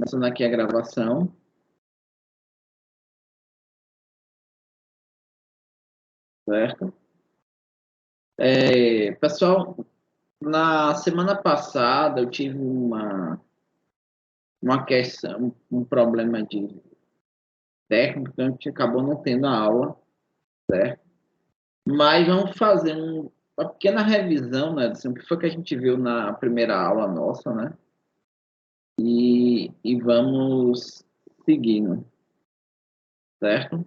Começando aqui a gravação. Certo? Pessoal, na semana passada eu tive uma questão, um problema de técnico, então a gente acabou não tendo a aula, certo? Mas vamos fazer uma pequena revisão, né, do que foi que a gente viu na primeira aula nossa, né? E vamos seguindo, certo?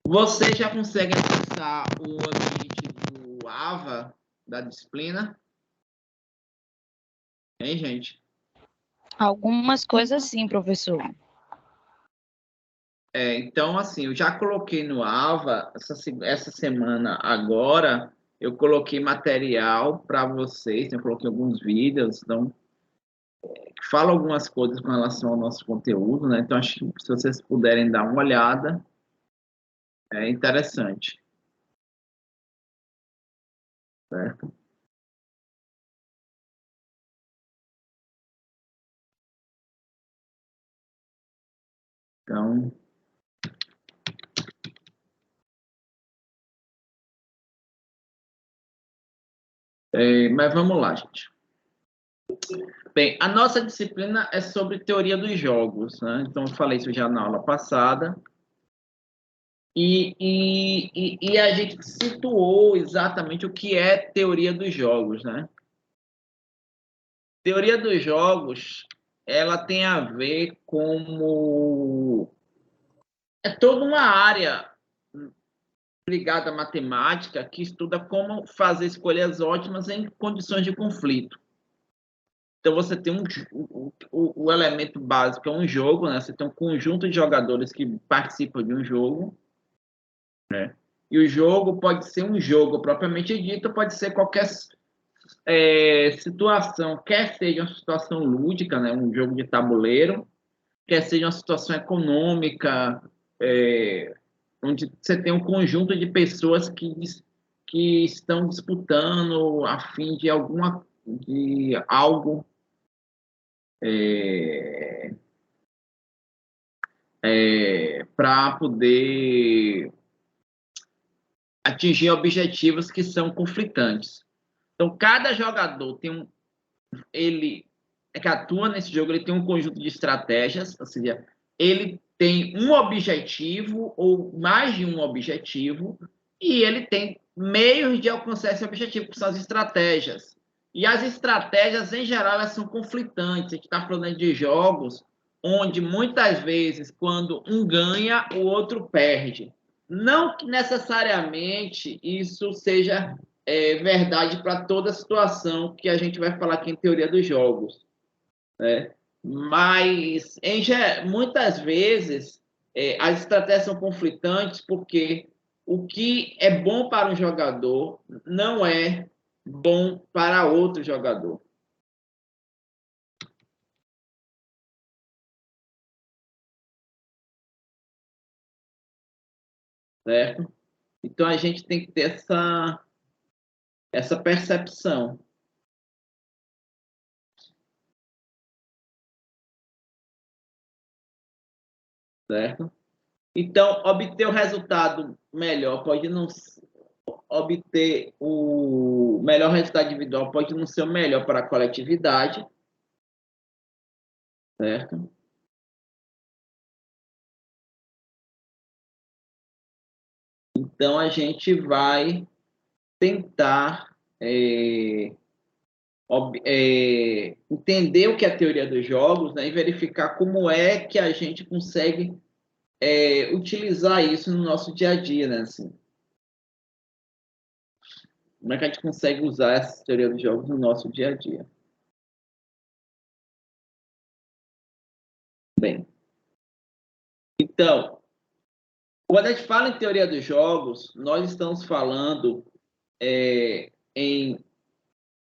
Você já consegue acessar o ambiente do AVA da disciplina? Hein, gente? Algumas coisas sim, professor. Então, assim, eu já coloquei no AVA, essa semana agora, eu coloquei material para vocês, eu coloquei alguns vídeos, então, que falam algumas coisas com relação ao nosso conteúdo, né? Então, acho que se vocês puderem dar uma olhada, é interessante. Certo? Então, mas vamos lá, gente. Bem, a nossa disciplina é sobre teoria dos jogos, né? Então, eu falei isso já na aula passada. E a gente situou exatamente o que é teoria dos jogos, né? Teoria dos jogos, ela tem a ver como... É toda uma área ligada à matemática que estuda como fazer escolhas ótimas em condições de conflito. Então, você tem o elemento básico é um jogo, né? Você tem um conjunto de jogadores que participam de um jogo, né? E o jogo pode ser um jogo propriamente dito, pode ser qualquer situação, quer seja uma situação lúdica, né? Um jogo de tabuleiro, quer seja uma situação econômica, onde você tem um conjunto de pessoas que estão disputando a fim de algo para poder atingir objetivos que são conflitantes. Então, cada jogador tem ele que atua nesse jogo, ele tem um conjunto de estratégias, ou seja, ele tem um objetivo ou mais de um objetivo e ele tem meios de alcançar esse objetivo, que são as estratégias. E as estratégias, em geral, elas são conflitantes. A gente está falando de jogos onde, muitas vezes, quando um ganha, o outro perde. Não que necessariamente isso seja verdade para toda situação que a gente vai falar aqui em teoria dos jogos, né? Mas, muitas vezes, as estratégias são conflitantes porque o que é bom para um jogador não é bom para outro jogador. Certo? Então, a gente tem que ter essa percepção. Certo? Então, obter o resultado melhor pode não obter o melhor resultado individual pode não ser o melhor para a coletividade, certo? Então, a gente vai tentar entender o que é a teoria dos jogos, né, e verificar como é que a gente consegue utilizar isso no nosso dia a dia, né? Assim, como é que a gente consegue usar essa teoria dos jogos no nosso dia a dia? Bem, então, quando a gente fala em teoria dos jogos, nós estamos falando em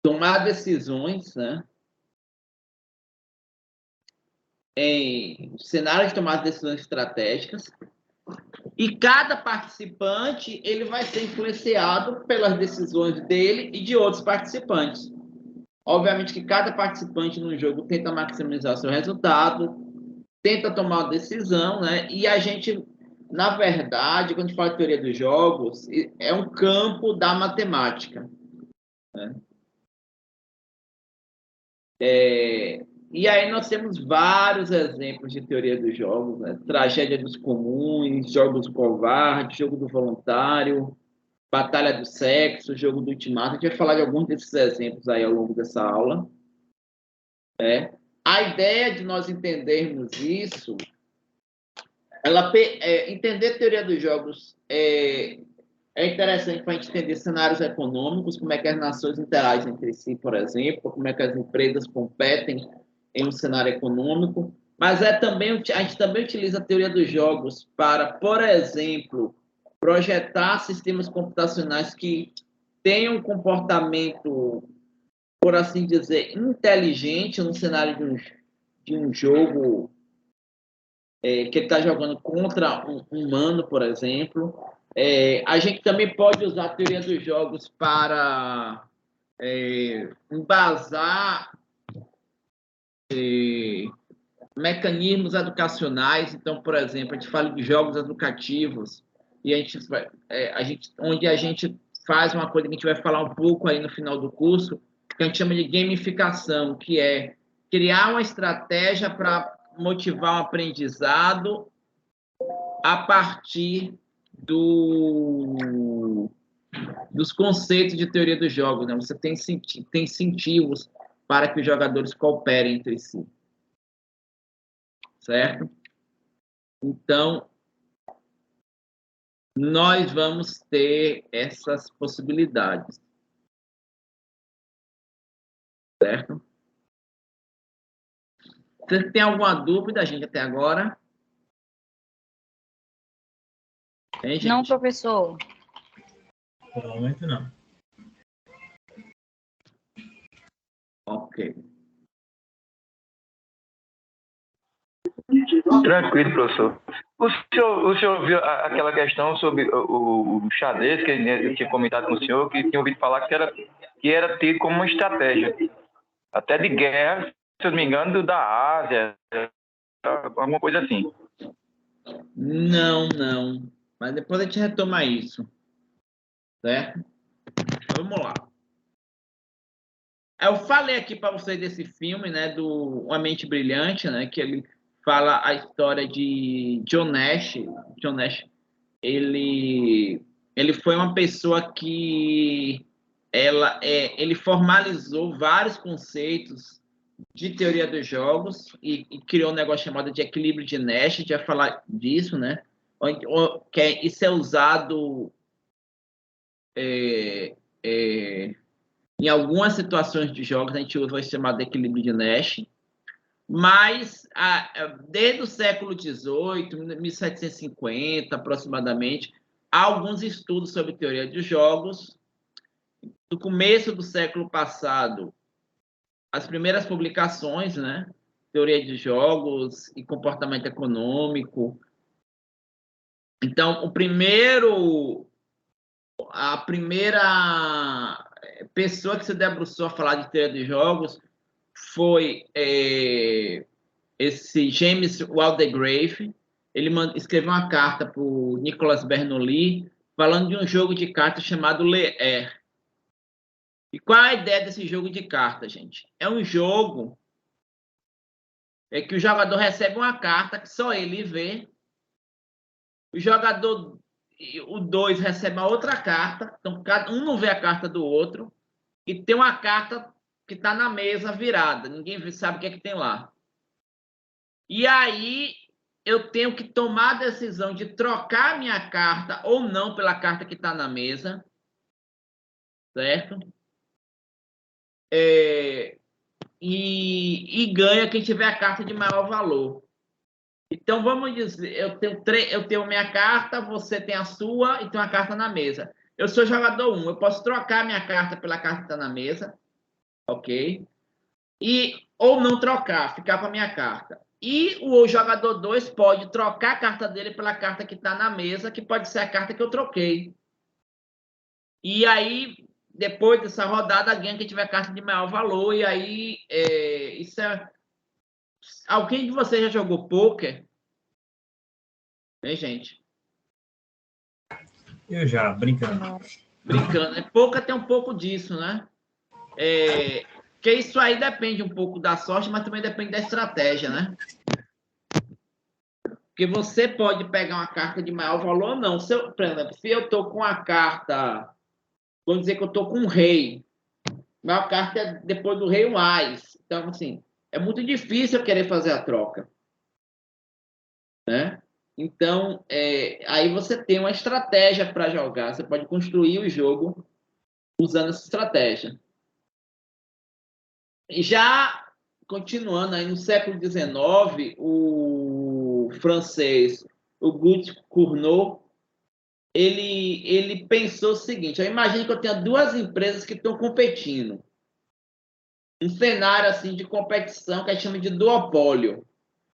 tomar decisões, né? Em cenário de tomar decisões estratégicas, e cada participante ele vai ser influenciado pelas decisões dele e de outros participantes. Obviamente que cada participante no jogo tenta maximizar seu resultado, tenta tomar uma decisão, né? E a gente, na verdade, quando a gente fala de teoria dos jogos, é um campo da matemática, né? E aí nós temos vários exemplos de teoria dos jogos, né? Tragédia dos comuns, jogos do covarde, jogo do voluntário, batalha do sexo, jogo do ultimato. A gente vai falar de alguns desses exemplos aí ao longo dessa aula. A ideia de nós entendermos isso, entender a teoria dos jogos é interessante para a gente entender cenários econômicos, como é que as nações interagem entre si, por exemplo, como é que as empresas competem em um cenário econômico, mas a gente também utiliza a teoria dos jogos para, por exemplo, projetar sistemas computacionais que tenham um comportamento, por assim dizer, inteligente no cenário de um jogo que ele está jogando contra um humano, por exemplo. A gente também pode usar a teoria dos jogos para embasar mecanismos educacionais. Então, por exemplo, a gente fala de jogos educativos e onde a gente faz uma coisa que a gente vai falar um pouco aí no final do curso, que a gente chama de gamificação, que é criar uma estratégia para motivar um aprendizado a partir dos conceitos de teoria dos jogos, né? Você tem incentivos para que os jogadores cooperem entre si. Certo? Então, nós vamos ter essas possibilidades. Certo? Você tem alguma dúvida, gente, até agora? Hein, não, professor. Por o momento, não. Ok. Tranquilo, professor. O senhor viu aquela questão sobre o xadrez, que eu tinha comentado com o senhor, que tinha ouvido falar que era tido como uma estratégia, até de guerra, se eu não me engano, da Ásia, alguma coisa assim. Não. Mas depois a gente retoma isso. Certo? Vamos lá. Eu falei aqui para vocês desse filme, né, do Uma Mente Brilhante, né, que ele fala a história de John Nash. John Nash, ele foi uma pessoa que ele formalizou vários conceitos de teoria dos jogos e criou um negócio chamado de equilíbrio de Nash. A gente vai falar disso, né? Isso é usado em algumas situações de jogos, a gente usa o chamado equilíbrio de Nash. Mas, desde o século XVIII, 1750, aproximadamente, há alguns estudos sobre teoria de jogos. No começo do século passado, as primeiras publicações, né? Teoria de jogos e comportamento econômico. Então, a primeira pessoa que se debruçou a falar de teoria de jogos foi esse James Waldegrave. Ele escreveu uma carta para o Nicolas Bernoulli falando de um jogo de cartas chamado Le-Air. E qual é a ideia desse jogo de cartas, gente? É um jogo que o jogador recebe uma carta que só ele vê. O jogador, o 2, recebe a outra carta. Então, cada um não vê a carta do outro. E tem uma carta que está na mesa virada. Ninguém sabe o que é que tem lá. E aí, eu tenho que tomar a decisão de trocar a minha carta ou não pela carta que está na mesa. Certo? E ganha quem tiver a carta de maior valor. Então, vamos dizer, eu tenho minha carta, você tem a sua e tem uma carta na mesa. Eu sou jogador 1, eu posso trocar minha carta pela carta que está na mesa, ok? Ou não trocar, ficar com a minha carta. E o jogador 2 pode trocar a carta dele pela carta que está na mesa, que pode ser a carta que eu troquei. E aí, depois dessa rodada, ganha quem tiver carta de maior valor. E aí, isso é... Alguém de vocês já jogou pôquer? Hein, gente? Eu já, brincando. Brincando, né? Pôquer tem um pouco disso, né? Que isso aí depende um pouco da sorte, mas também depende da estratégia, né? Porque você pode pegar uma carta de maior valor ou não. Por exemplo, se eu estou com a carta, vamos dizer que eu estou com um rei, maior carta é depois do rei um ás. Então, assim, é muito difícil eu querer fazer a troca, né? Então, aí você tem uma estratégia para jogar. Você pode construir o jogo usando essa estratégia. E já continuando aí no século XIX, o francês Auguste Cournot, ele pensou o seguinte: eu imagino que eu tenho duas empresas que estão competindo. Um cenário assim de competição que a gente chama de duopólio.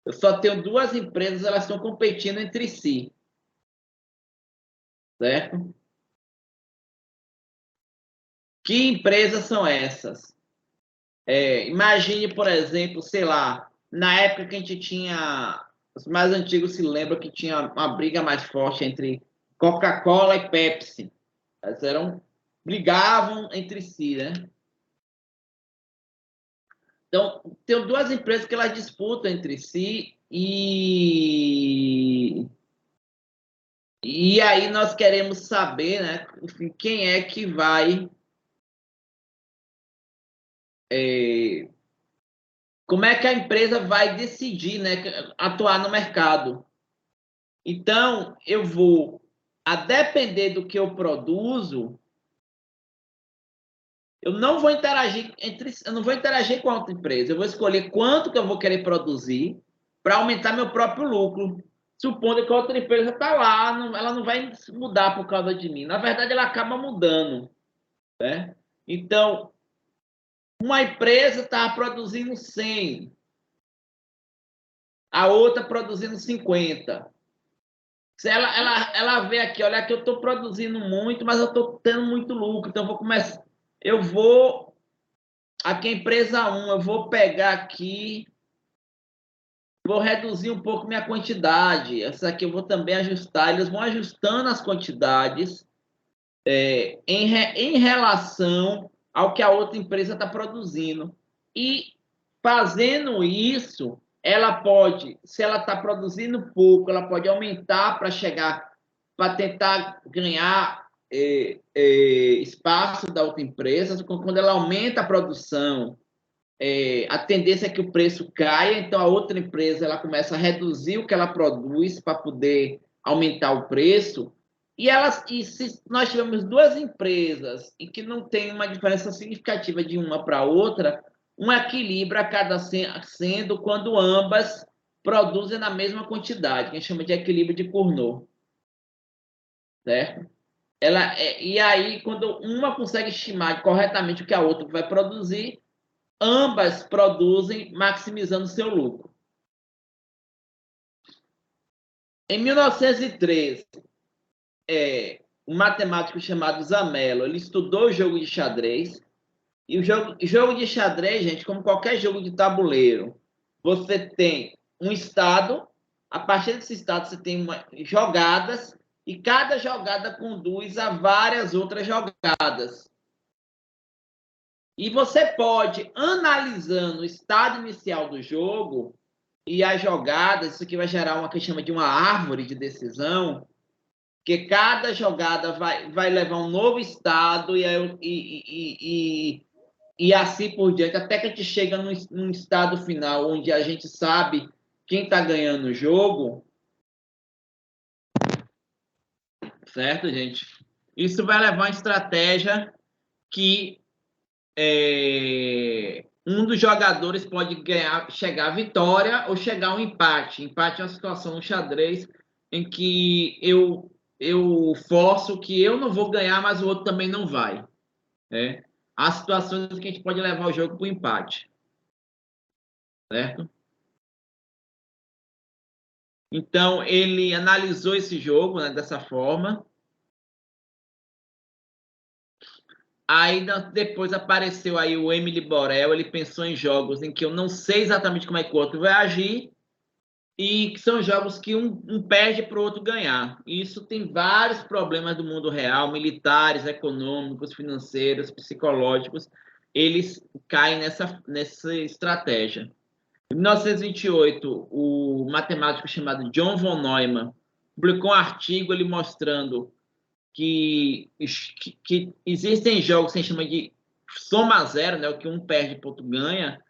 Eu só tenho duas empresas, elas estão competindo entre si. Certo? Que empresas são essas? Imagine, por exemplo, sei lá, na época que a gente tinha, os mais antigos se lembram que tinha uma briga mais forte entre Coca-Cola e Pepsi. Elas brigavam entre si, né? Então, tem duas empresas que elas disputam entre si e aí nós queremos saber, né, enfim, quem é que vai como é que a empresa vai decidir, né, atuar no mercado. Então, eu vou, a depender do que eu produzo, eu não vou interagir com a outra empresa. Eu vou escolher quanto que eu vou querer produzir para aumentar meu próprio lucro. Supondo que a outra empresa está lá, ela não vai mudar por causa de mim. Na verdade, ela acaba mudando, né? Então, uma empresa está produzindo 100, a outra produzindo 50. Se ela vê aqui, olha que eu estou produzindo muito, mas eu estou tendo muito lucro, então eu vou, aqui a empresa 1, eu vou pegar aqui, vou reduzir um pouco minha quantidade, essa aqui eu vou também ajustar, eles vão ajustando as quantidades em relação ao que a outra empresa está produzindo. E fazendo isso, ela pode, se ela está produzindo pouco, ela pode aumentar para tentar ganhar espaço da outra empresa. Quando ela aumenta a produção, a tendência é que o preço caia, então a outra empresa ela começa a reduzir o que ela produz para poder aumentar o preço. E se nós tivermos duas empresas e que não tem uma diferença significativa de uma para outra, um equilíbrio acaba sendo quando ambas produzem na mesma quantidade, que a gente chama de equilíbrio de Cournot. Certo? E aí, quando uma consegue estimar corretamente o que a outra vai produzir, ambas produzem maximizando seu lucro. Em 1913, um matemático chamado Zamenhof, ele estudou o jogo de xadrez. E o jogo de xadrez, gente, como qualquer jogo de tabuleiro, você tem um estado, a partir desse estado você tem jogadas, e cada jogada conduz a várias outras jogadas. E você pode, analisando o estado inicial do jogo e as jogadas, isso aqui vai gerar uma que chama de uma árvore de decisão, que cada jogada vai levar um novo estado e assim por diante, até que a gente chega num estado final onde a gente sabe quem está ganhando o jogo, certo, gente? Isso vai levar uma estratégia que um dos jogadores pode chegar à vitória ou chegar ao empate. Empate é uma situação no xadrez em que eu forço que eu não vou ganhar, mas o outro também não vai. Né? Há situações que a gente pode levar o jogo para o empate. Certo? Então, ele analisou esse jogo, né, dessa forma. Aí depois apareceu aí o Emily Borel, ele pensou em jogos em que eu não sei exatamente como é que o outro vai agir, e que são jogos que um perde para o outro ganhar. Isso tem vários problemas do mundo real, militares, econômicos, financeiros, psicológicos, eles caem nessa estratégia. Em 1928, o matemático chamado John von Neumann publicou um artigo ele mostrando que existem jogos que a gente chama de soma zero, né? O que um perde, o outro ganha,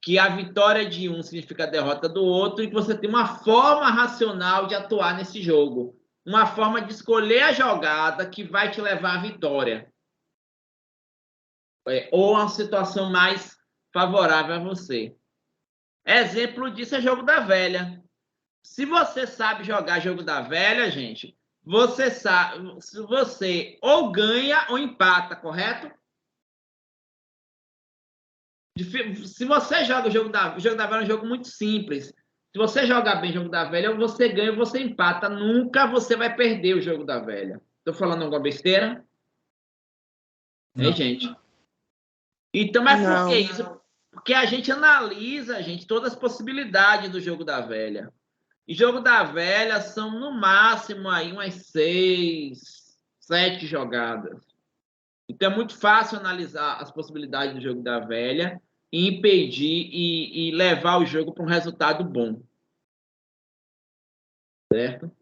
que a vitória de um significa a derrota do outro, e que você tem uma forma racional de atuar nesse jogo. Uma forma de escolher a jogada que vai te levar à vitória. Ou a situação mais favorável a você. Exemplo disso é jogo da velha. Se você sabe jogar jogo da velha, gente, você sabe, se você ou ganha ou empata, correto? Se você joga o jogo da velha é um jogo muito simples. Se você jogar bem o jogo da velha, ou você ganha ou você empata. Nunca você vai perder o jogo da velha. Estou falando alguma besteira? Não. Gente? Então, mas por que Não. isso? Porque a gente analisa, gente, todas as possibilidades do jogo da velha. E jogo da velha são, no máximo, aí umas 6, 7 jogadas. Então, é muito fácil analisar as possibilidades do jogo da velha e impedir e levar o jogo para um resultado bom. Certo?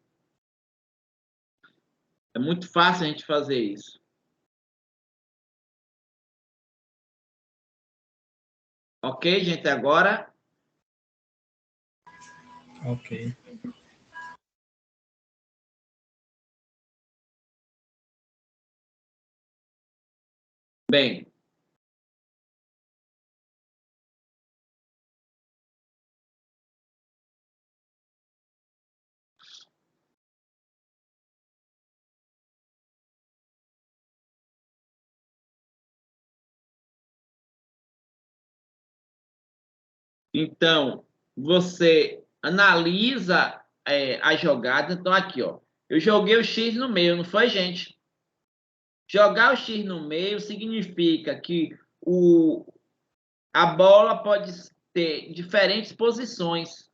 É muito fácil a gente fazer isso. Ok, gente? Agora, Ok. bem, então, você analisa a jogada. Então, aqui, ó. Eu joguei o X no meio, não foi, gente? Jogar o X no meio significa que a bola pode ter diferentes posições.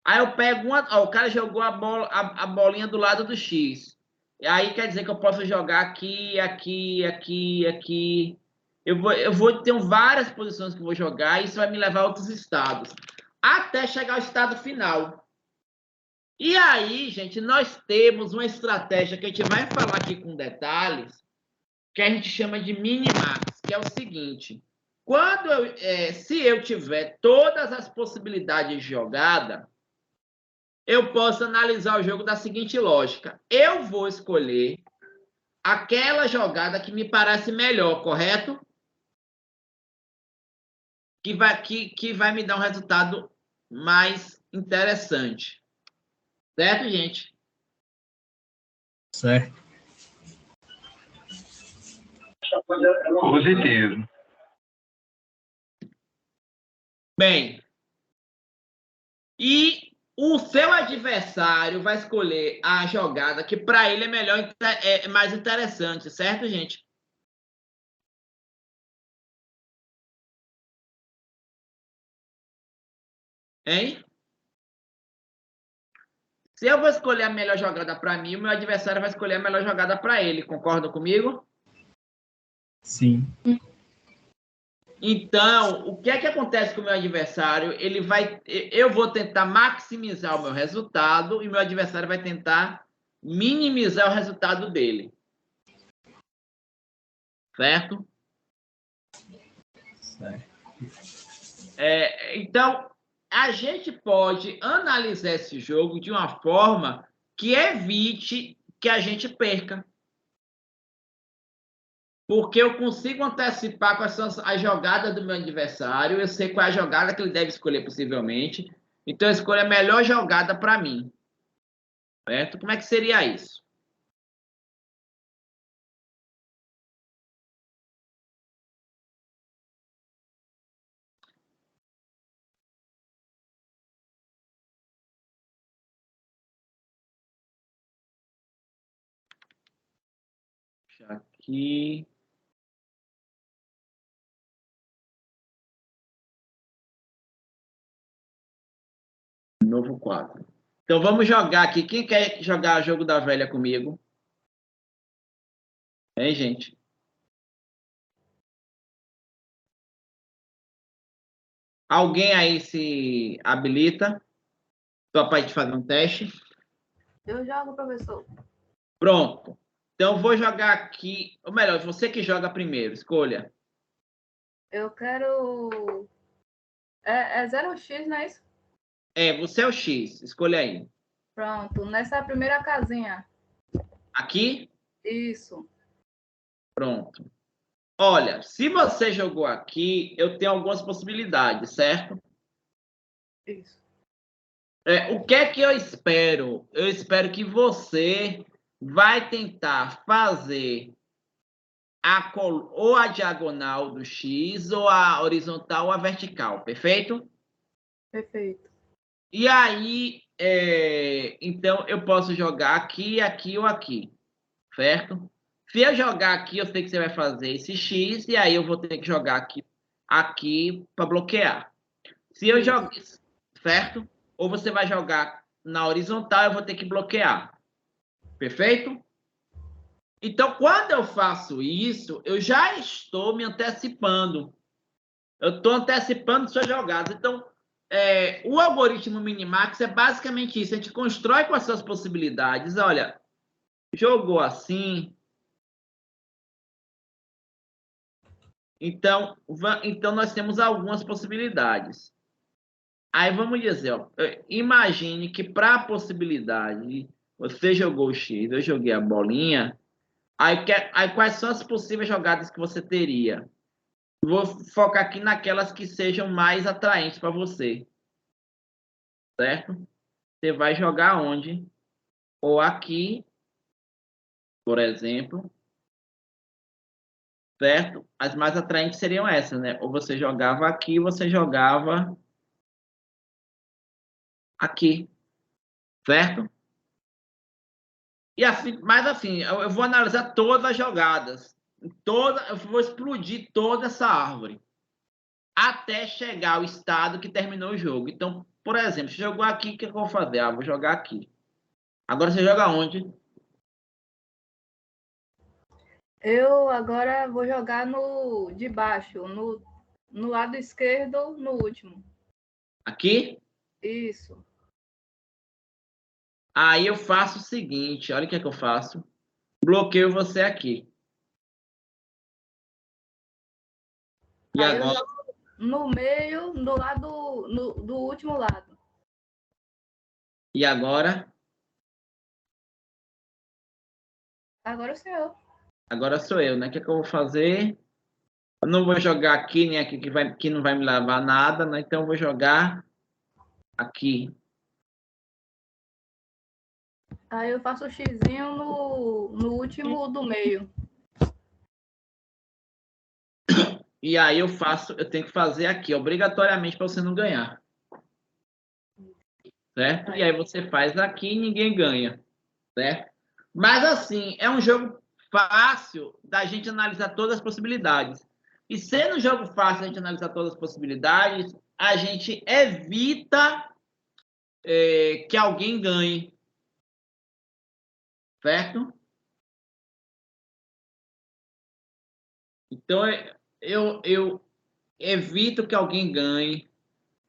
Aí eu pego ó, o cara jogou a bolinha do lado do X. E aí quer dizer que eu posso jogar aqui, aqui, aqui, aqui. Eu vou ter várias posições que eu vou jogar e isso vai me levar a outros estados. Até chegar ao estado final. E aí, gente, nós temos uma estratégia que a gente vai falar aqui com detalhes, que a gente chama de minimax, que é o seguinte: se eu tiver todas as possibilidades de jogada, eu posso analisar o jogo da seguinte lógica: eu vou escolher aquela jogada que me parece melhor, correto? Que vai me dar um resultado mais interessante. Certo, gente? Certo. Positivo. Bem, e o seu adversário vai escolher a jogada que para ele é melhor, é mais interessante, certo, gente? Hein? Se eu vou escolher a melhor jogada para mim, o meu adversário vai escolher a melhor jogada para ele. Concordam comigo? Sim. Então, o que é que acontece com o meu adversário? Eu vou tentar maximizar o meu resultado e meu adversário vai tentar minimizar o resultado dele. Certo? Certo. Então, a gente pode analisar esse jogo de uma forma que evite que a gente perca. Porque eu consigo antecipar quais são as jogadas do meu adversário, eu sei qual é a jogada que ele deve escolher, possivelmente. Então, eu escolho a melhor jogada para mim. Certo? Como é que seria isso? Aqui. novo quadro. Então, vamos jogar aqui. Quem quer jogar Jogo da Velha comigo? Hein, gente? Alguém aí se habilita? Só para a gente fazer um teste. Eu jogo, professor. Pronto. Então, vou jogar aqui... Ou melhor, você que joga primeiro. Escolha. Eu quero... É 0x, não é isso? Você é o X. Escolha aí. Pronto, nessa primeira casinha. Aqui? Isso. Pronto. Olha, se você jogou aqui, eu tenho algumas possibilidades, certo? Isso. O que é que eu espero? Eu espero que você vai tentar fazer ou a diagonal do X, ou a horizontal ou a vertical, perfeito? Perfeito. E aí, então, eu posso jogar aqui, aqui ou aqui, certo? Se eu jogar aqui, eu sei que você vai fazer esse X, e aí eu vou ter que jogar aqui para bloquear. Se eu jogar, certo? Ou você vai jogar na horizontal, eu vou ter que bloquear. Perfeito? Então, quando eu faço isso, eu já estou me antecipando. Eu estou antecipando suas jogadas. Então, o algoritmo Minimax é basicamente isso. A gente constrói com as suas possibilidades. Olha, jogou assim. Então nós temos algumas possibilidades. Aí vamos dizer, ó, imagine que para a possibilidade, você jogou o X, eu joguei a bolinha. Aí quais são as possíveis jogadas que você teria? Vou focar aqui naquelas que sejam mais atraentes para você, certo? Você vai jogar onde? Ou aqui, por exemplo, certo? As mais atraentes seriam essas, né? Ou você jogava aqui, ou você jogava aqui, certo? E assim, mas assim, eu vou analisar todas as jogadas. Eu vou explodir toda essa árvore até chegar ao estado que terminou o jogo. Então, por exemplo, você jogou aqui, o que eu vou fazer? Ah, vou jogar aqui. Agora você joga onde? Eu agora vou jogar no de baixo, no lado esquerdo, no último. Aqui? Isso. Aí eu faço o seguinte, olha o que é que eu faço. Bloqueio você aqui. E Aí eu agora? jogo no meio, do último lado. E agora? Agora sou eu. Agora sou eu, né? O que é que eu vou fazer? Eu não vou jogar aqui, nem aqui que não vai me levar nada, né? Então eu vou jogar aqui. Aí eu faço o xizinho no último do meio. E aí eu tenho que fazer aqui, obrigatoriamente, para você não ganhar. Certo? E aí você faz aqui e ninguém ganha. Certo? Mas assim, é um jogo fácil da gente analisar todas as possibilidades. E sendo um jogo fácil da gente analisar todas as possibilidades, a gente evita que alguém ganhe. Certo? Então, eu evito que alguém ganhe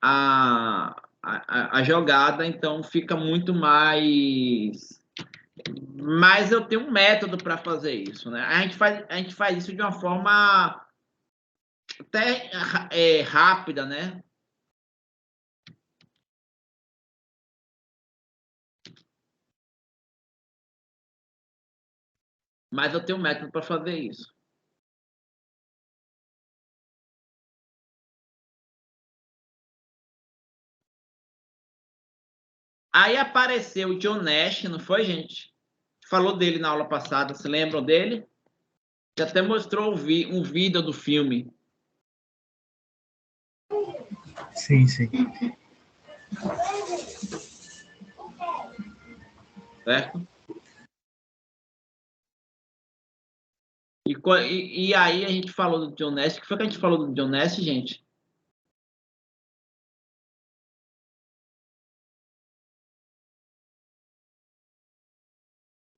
a jogada, então fica muito mais. Mas eu tenho um método para fazer isso, né? A gente faz isso de uma forma até rápida, né? Mas eu tenho um método para fazer isso. Aí apareceu o John Nash, não foi, gente? Falou dele na aula passada, se lembram dele? Já até mostrou um vídeo do filme. Sim, sim. Certo? E aí a gente falou do John Nash. O que foi que a gente falou do John Nash, gente?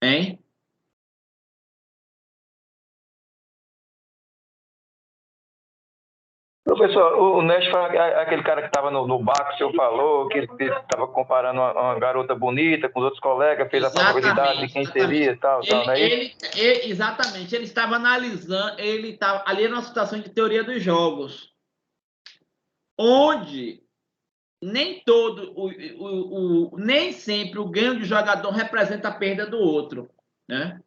Hein? Professor, o Nest foi aquele cara que estava no bar que o senhor falou, que estava comparando uma garota bonita com os outros colegas, fez a probabilidade de quem seria e tal, não é isso? Exatamente, ele estava analisando, ele estava ali numa situação de teoria dos jogos, onde nem nem sempre o ganho de jogador representa a perda do outro, né?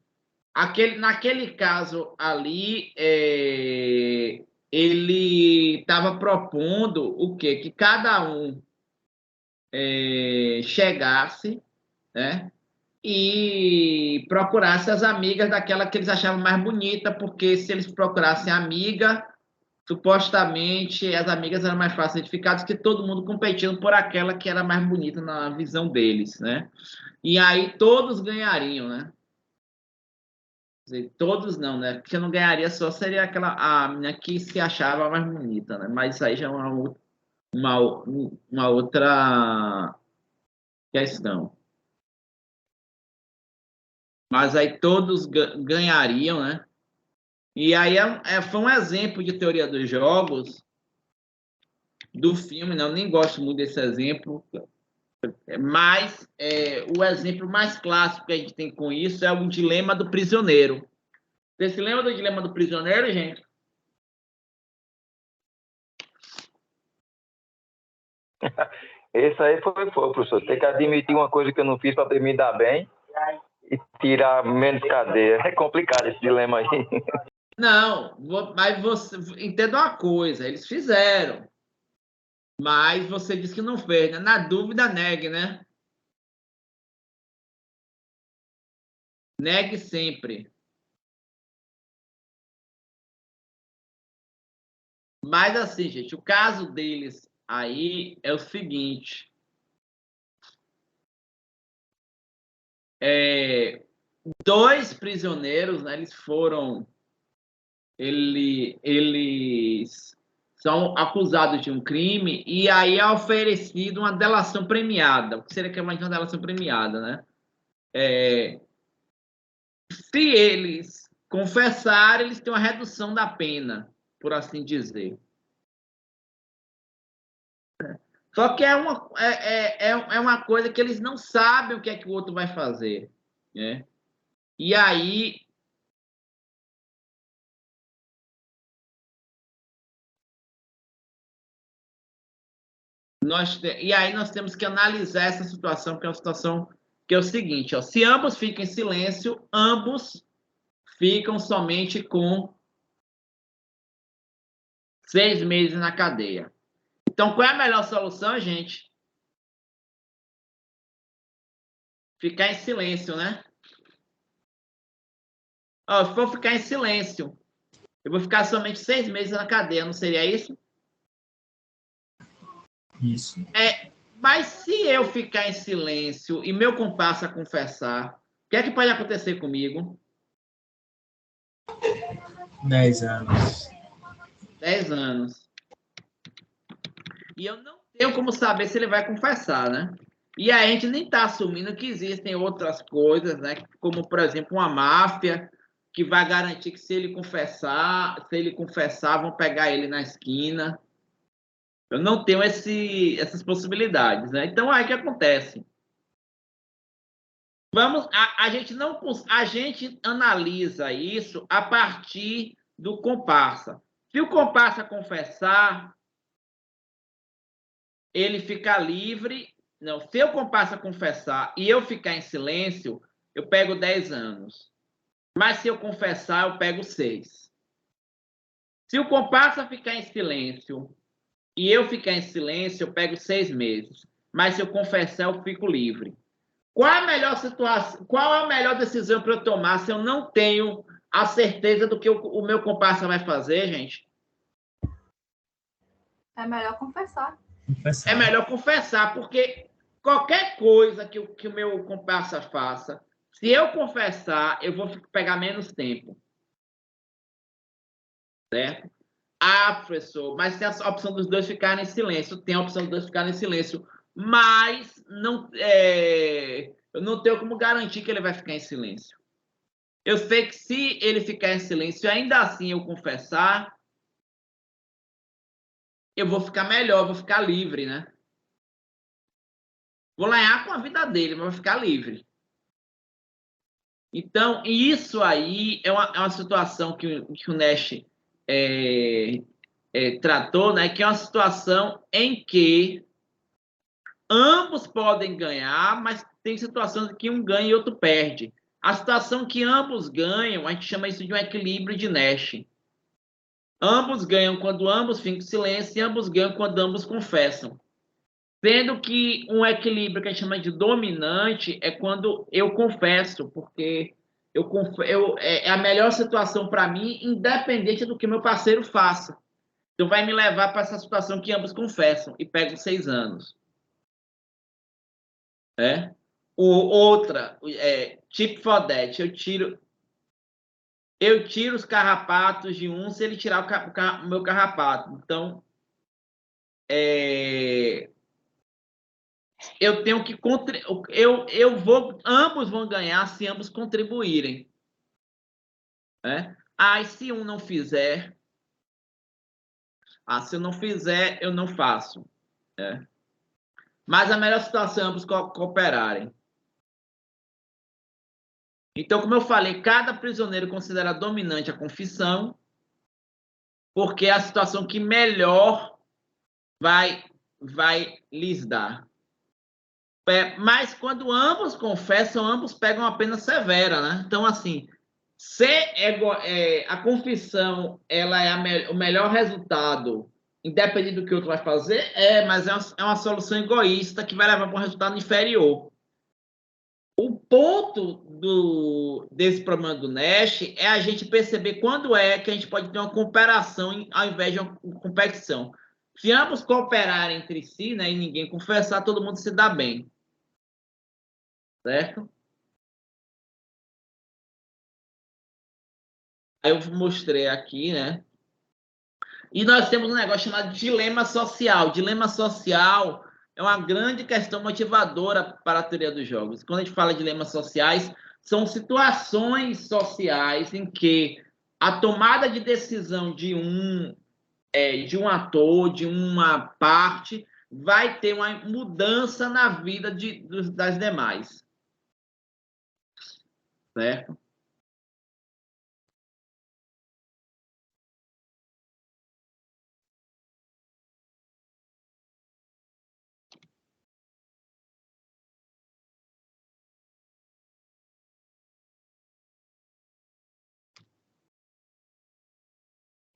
Naquele caso ali, ele estava propondo o quê? Que cada um chegasse, né? E procurasse as amigas daquela que eles achavam mais bonita, porque se eles procurassem amiga, supostamente as amigas eram mais fáceis de ficar do que todo mundo competindo por aquela que era mais bonita na visão deles, né? E aí todos ganhariam, né? Quer dizer, todos não, né? Porque não ganharia só seria a menina que se achava mais bonita, né? Mas isso aí já é uma outra questão. Mas aí todos ganhariam, né? E aí foi um exemplo de teoria dos jogos do filme, né? Eu nem gosto muito desse exemplo, mas o exemplo mais clássico que a gente tem com isso é o dilema do prisioneiro. Você se lembra do dilema do prisioneiro, gente? Esse aí foi, professor. Tem que admitir uma coisa que eu não fiz para me dar bem e tirar menos cadeia. É complicado esse dilema aí. Não, mas você entenda uma coisa, eles fizeram. Mas você disse que não fez, né? Na dúvida, negue, né? Negue sempre. Mas assim, gente, o caso deles aí é o seguinte. Dois prisioneiros, né? Eles são acusados de um crime e aí é oferecido uma delação premiada. O que seria que é uma delação premiada, né? Se eles confessarem, eles têm uma redução da pena, por assim dizer. Só que é uma coisa que eles não sabem o que é que o outro vai fazer, né? E aí nós temos que analisar essa situação, que é uma situação que é o seguinte, ó, se ambos ficam em silêncio, ambos ficam somente com 6 meses na cadeia. Então, qual é a melhor solução, gente? Ficar em silêncio, né? Ó, se for ficar em silêncio, eu vou ficar somente 6 meses na cadeia, não seria isso? Isso. Mas se eu ficar em silêncio e meu comparsa confessar, o que é que pode acontecer comigo? 10 anos. 10 anos. E eu não tenho como saber se ele vai confessar, né? E a gente nem está assumindo que existem outras coisas, né? Como, por exemplo, uma máfia que vai garantir que se ele confessar, vão pegar ele na esquina. Eu não tenho essas possibilidades, né? Então, aí o que acontece? A gente analisa isso a partir do comparsa. Se o comparsa confessar, ele fica livre. Não, se o comparsa confessar e eu ficar em silêncio, eu pego 10 anos. Mas se eu confessar, eu pego 6. Se o comparsa ficar em silêncio e eu ficar em silêncio, eu pego 6 meses. Mas se eu confessar, eu fico livre. Qual é a melhor situação? Qual é a melhor decisão para eu tomar se eu não tenho a certeza do que o meu comparsa vai fazer, gente? É melhor confessar. É melhor confessar, porque qualquer coisa que o meu comparsa faça, se eu confessar, eu vou pegar menos tempo. Certo? Ah, professor, mas tem a opção dos dois ficarem em silêncio. Tem a opção dos dois ficarem em silêncio. Mas não, eu não tenho como garantir que ele vai ficar em silêncio. Eu sei que se ele ficar em silêncio, ainda assim eu confessar, eu vou ficar melhor, vou ficar livre, né? Vou lanhar com a vida dele, mas vou ficar livre. Então, isso aí é uma situação que o Nash tratou, né? Que é uma situação em que ambos podem ganhar, mas tem situações em que um ganha e outro perde. A situação que ambos ganham, a gente chama isso de um equilíbrio de Nash. Ambos ganham quando ambos ficam em silêncio e ambos ganham quando ambos confessam. Sendo que um equilíbrio que a gente chama de dominante é quando eu confesso, porque é a melhor situação para mim, independente do que meu parceiro faça. Então vai me levar para essa situação que ambos confessam e pegam 6 anos. Outra, tip for that, eu tiro os carrapatos de um se ele tirar o meu carrapato. Então, eu tenho que ambos vão ganhar se ambos contribuírem. E se um não fizer, se eu não fizer, eu não faço. Mas a melhor situação é ambos cooperarem. Então, como eu falei, cada prisioneiro considera dominante a confissão, porque é a situação que melhor vai lhes dar. Mas quando ambos confessam, ambos pegam a pena severa, né? Então, assim, se a confissão ela é o melhor resultado, independente do que o outro vai fazer, mas é uma solução egoísta que vai levar para um resultado inferior. O ponto desse problema do Nash é a gente perceber quando que a gente pode ter uma cooperação ao invés de uma competição. Se ambos cooperarem entre si, né, e ninguém confessar, todo mundo se dá bem. Certo? Aí eu mostrei aqui, né? E nós temos um negócio chamado dilema social. Dilema social é uma grande questão motivadora para a teoria dos jogos. Quando a gente fala de dilemas sociais, são situações sociais em que a tomada de decisão de um ator, de uma parte, vai ter uma mudança na vida das demais. Certo?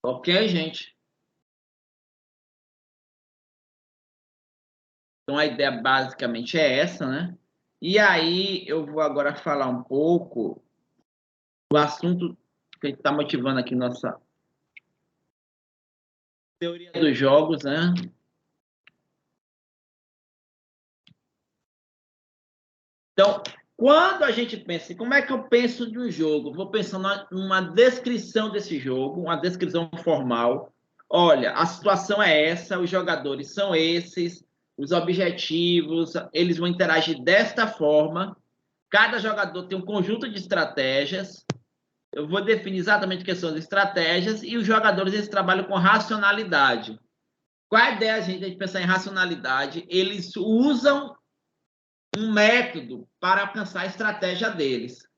Ok, gente? Então, a ideia basicamente é essa, né? E aí, eu vou agora falar um pouco do assunto que a gente está motivando aqui nossa teoria dos jogos, né? Então, quando a gente pensa, como é que eu penso de um jogo? Vou pensando numa descrição desse jogo, uma descrição formal. Olha, a situação é essa, os jogadores são esses, os objetivos, eles vão interagir desta forma. Cada jogador tem um conjunto de estratégias. Eu vou definir exatamente o que são as estratégias e os jogadores eles trabalham com racionalidade. Qual a ideia, gente, de pensar em racionalidade? Eles usam um método para alcançar a estratégia deles.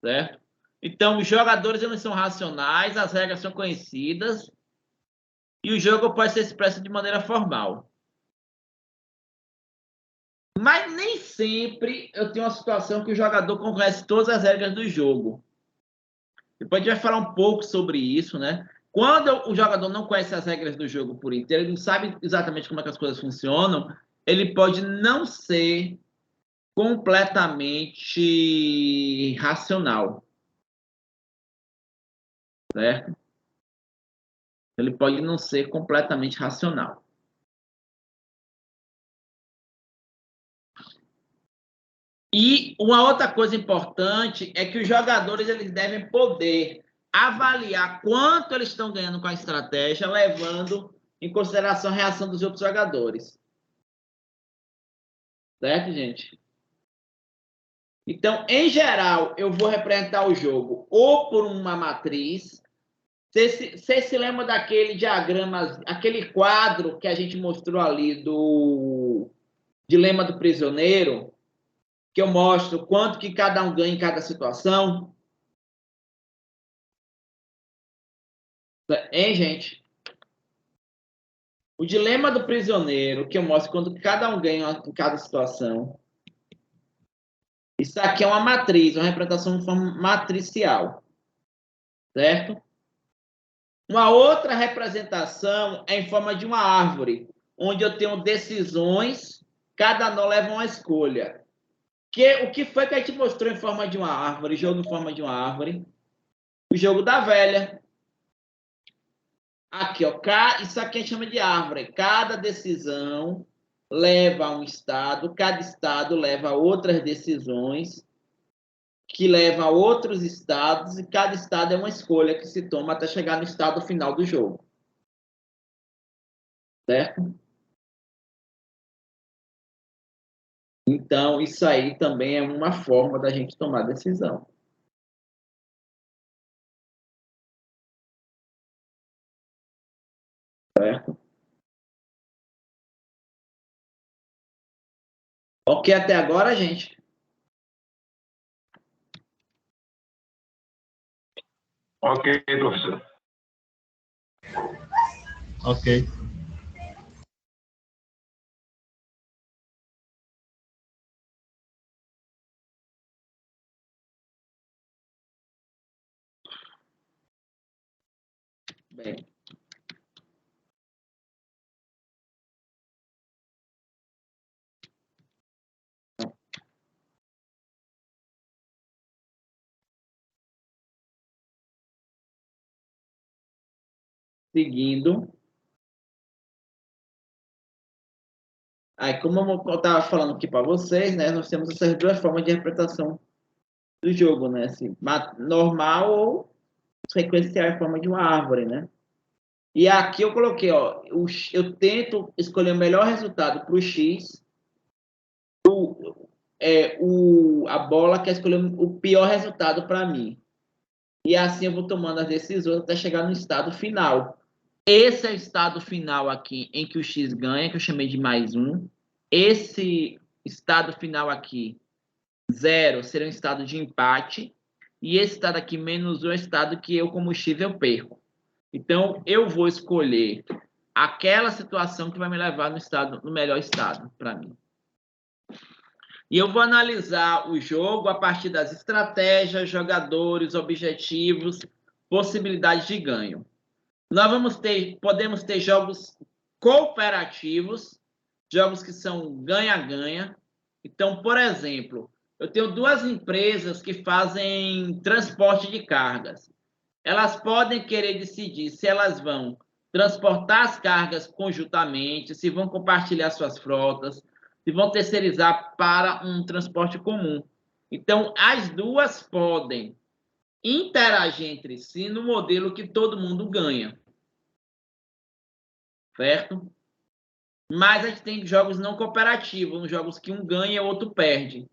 Certo? Então, os jogadores eles são racionais, as regras são conhecidas e o jogo pode ser expresso de maneira formal. Mas nem sempre eu tenho uma situação que o jogador conhece todas as regras do jogo. Depois a gente vai falar um pouco sobre isso, né? Quando o jogador não conhece as regras do jogo por inteiro, ele não sabe exatamente como é que as coisas funcionam, ele pode não ser completamente racional. Certo? Ele pode não ser completamente racional. E uma outra coisa importante é que os jogadores eles devem poder avaliar quanto eles estão ganhando com a estratégia, levando em consideração a reação dos outros jogadores. Certo, gente? Então, em geral, eu vou representar o jogo ou por uma matriz. Você se lembra daquele diagrama, aquele quadro que a gente mostrou ali do dilema do prisioneiro, que eu mostro quanto que cada um ganha em cada situação? Hein, gente? O dilema do prisioneiro, que eu mostro quanto cada um ganha em cada situação. Isso aqui é uma matriz, uma representação de forma matricial. Certo? Uma outra representação é em forma de uma árvore, onde eu tenho decisões, cada nó leva uma escolha. O que foi que a gente mostrou em forma de uma árvore, jogo em forma de uma árvore? O jogo da velha. Aqui, ó, isso aqui a gente chama de árvore. Cada decisão leva a um estado, cada estado leva a outras decisões, que levam a outros estados, e cada estado é uma escolha que se toma até chegar no estado final do jogo. Certo? Então, isso aí também é uma forma da gente tomar decisão. Certo? Ok até agora, gente? Ok, professor. Ok. Bem. Seguindo. Aí, como eu estava falando aqui para vocês, né, nós temos essas duas formas de interpretação do jogo, né? Assim, normal ou sequencial em forma de uma árvore, né? E aqui eu coloquei, ó, eu tento escolher o melhor resultado para o X, a bola quer escolher o pior resultado para mim. E assim eu vou tomando as decisões até chegar no estado final. Esse é o estado final aqui em que o X ganha, que eu chamei de mais um. Esse estado final aqui, 0, seria um estado de empate. E esse estado aqui, menos 1, é o estado que eu, como X, eu perco. Então, eu vou escolher aquela situação que vai me levar no melhor estado para mim. E eu vou analisar o jogo a partir das estratégias, jogadores, objetivos, possibilidades de ganho. Nós podemos ter jogos cooperativos, jogos que são ganha-ganha. Então, por exemplo, eu tenho duas empresas que fazem transporte de cargas. Elas podem querer decidir se elas vão transportar as cargas conjuntamente, se vão compartilhar suas frotas, se vão terceirizar para um transporte comum. Então, as duas podem interagir entre si no modelo que todo mundo ganha. Certo? Mas a gente tem jogos não cooperativos, jogos que um ganha e o outro perde.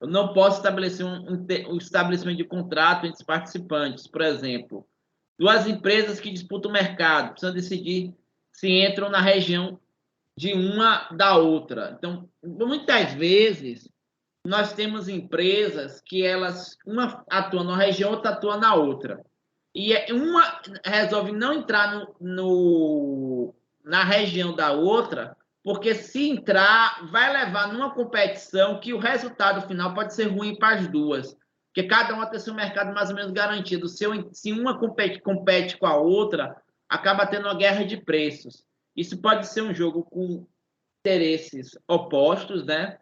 Eu não posso estabelecer um estabelecimento de contrato entre os participantes. Por exemplo, duas empresas que disputam o mercado precisam decidir se entram na região de uma da outra. Então, muitas vezes, nós temos empresas que uma atua numa região, outra atua na outra. E uma resolve não entrar na região da outra, porque se entrar, vai levar numa competição que o resultado final pode ser ruim para as duas. Porque cada uma tem seu mercado mais ou menos garantido. Se uma compete com a outra, acaba tendo uma guerra de preços. Isso pode ser um jogo com interesses opostos, né?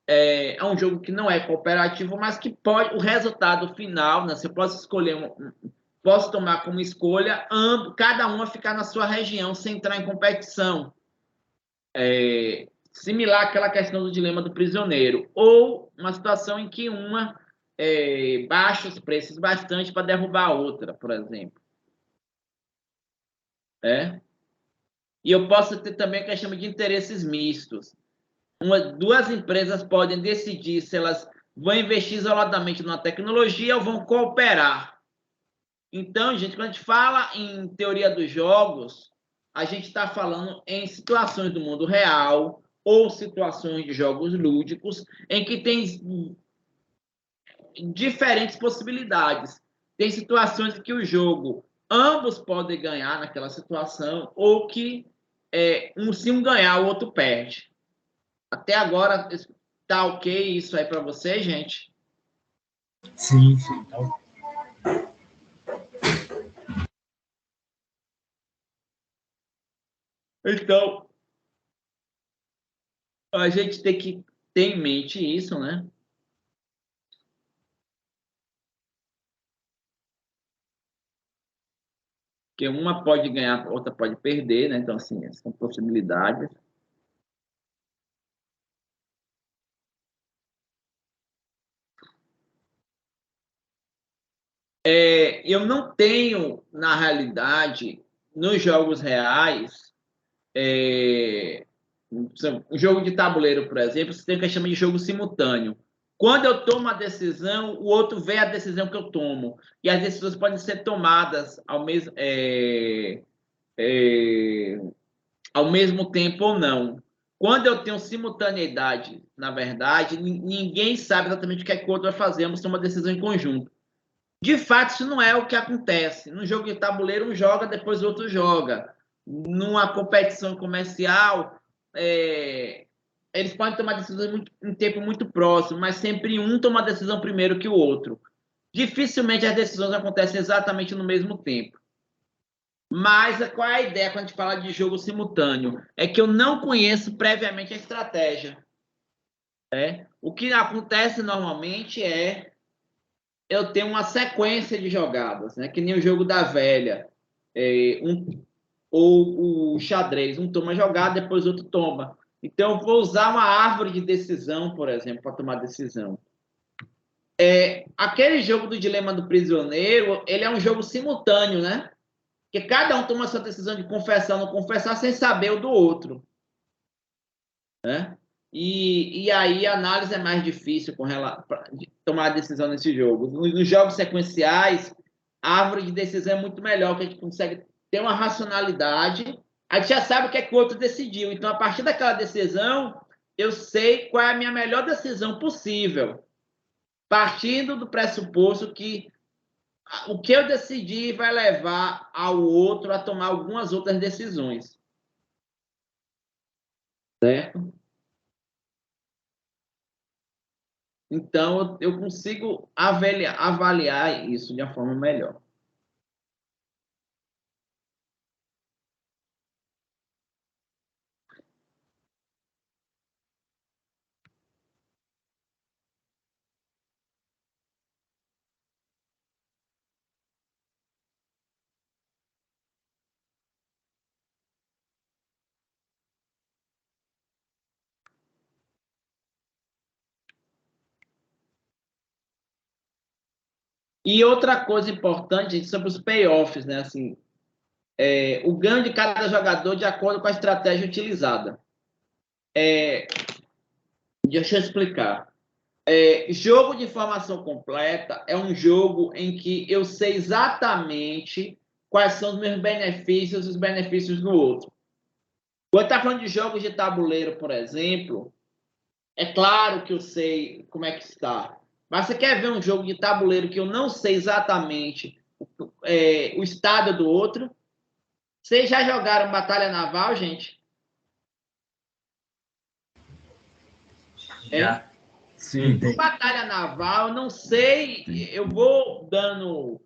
É um jogo que não é cooperativo, mas que pode, o resultado final, né? Você pode escolher posso tomar como escolha cada uma ficar na sua região sem entrar em competição. Similar àquela questão do dilema do prisioneiro. Ou uma situação em que uma baixa os preços bastante para derrubar a outra, por exemplo. E eu posso ter também a questão de interesses mistos. Duas empresas podem decidir se elas vão investir isoladamente numa tecnologia ou vão cooperar. Então, gente, quando a gente fala em teoria dos jogos, a gente está falando em situações do mundo real ou situações de jogos lúdicos em que tem diferentes possibilidades. Tem situações em que o jogo, ambos podem ganhar naquela situação ou que se um ganhar, o outro perde. Até agora, tá ok isso aí para você, gente? Sim, sim. Então, Então, a gente tem que ter em mente isso, né? Que uma pode ganhar, a outra pode perder, né? Então, assim, são possibilidades. Eu não tenho, na realidade, nos jogos reais, um jogo de tabuleiro, por exemplo, você tem o que chama de jogo simultâneo. Quando eu tomo uma decisão, o outro vê a decisão que eu tomo. E as decisões podem ser tomadas ao mesmo tempo ou não. Quando eu tenho simultaneidade, na verdade, ninguém sabe exatamente o que é que o outro vai fazer, vamos tomar uma decisão em conjunto. De fato, isso não é o que acontece. No jogo de tabuleiro, um joga, depois o outro joga. Numa competição comercial, eles podem tomar decisões em tempo muito próximo, mas sempre um toma a decisão primeiro que o outro. Dificilmente as decisões acontecem exatamente no mesmo tempo. Mas qual é a ideia quando a gente fala de jogo simultâneo? É que eu não conheço previamente a estratégia. O que acontece normalmente é eu tenho uma sequência de jogadas, né? Que nem o jogo da velha, ou o xadrez. Um toma jogada, depois o outro toma. Então, eu vou usar uma árvore de decisão, por exemplo, para tomar decisão. Aquele jogo do dilema do prisioneiro, ele é um jogo simultâneo, né? Porque cada um toma a sua decisão de confessar ou não confessar sem saber o do outro, né? E aí a análise é mais difícil de tomar a decisão nesse jogo. Nos jogos sequenciais, a árvore de decisão é muito melhor, que a gente consegue ter uma racionalidade. A gente já sabe o que é que o outro decidiu. Então, a partir daquela decisão, eu sei qual é a minha melhor decisão possível, partindo do pressuposto que o que eu decidi vai levar ao outro a tomar algumas outras decisões. Certo? Então, eu consigo avaliar isso de uma forma melhor. E outra coisa importante sobre os payoffs, né? Assim, o ganho de cada jogador de acordo com a estratégia utilizada. Deixa eu explicar. Jogo de informação completa é um jogo em que eu sei exatamente quais são os meus benefícios e os benefícios do outro. Quando está falando de jogos de tabuleiro, por exemplo, é claro que eu sei como é que está. Mas você quer ver um jogo de tabuleiro que eu não sei exatamente o estado do outro? Vocês já jogaram Batalha Naval, gente? já. Sim. Batalha Naval, eu não sei, eu vou dando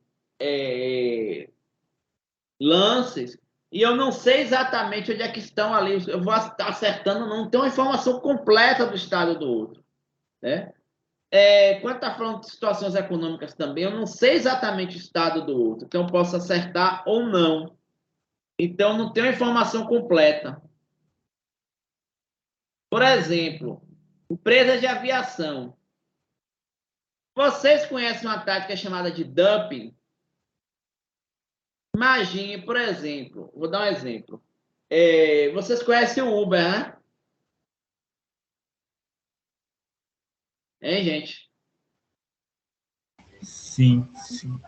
lances e eu não sei exatamente onde é que estão ali. Eu vou acertando, não tenho uma informação completa do estado do outro, né? Quando está falando de situações econômicas também, eu não sei exatamente o estado do outro, então eu posso acertar ou não. Então, não tenho a informação completa. Por exemplo, empresas de aviação. Vocês conhecem uma tática chamada de dumping? Imagine, por exemplo, vou dar um exemplo. Vocês conhecem o Uber, né? Hein, gente? Sim, sim.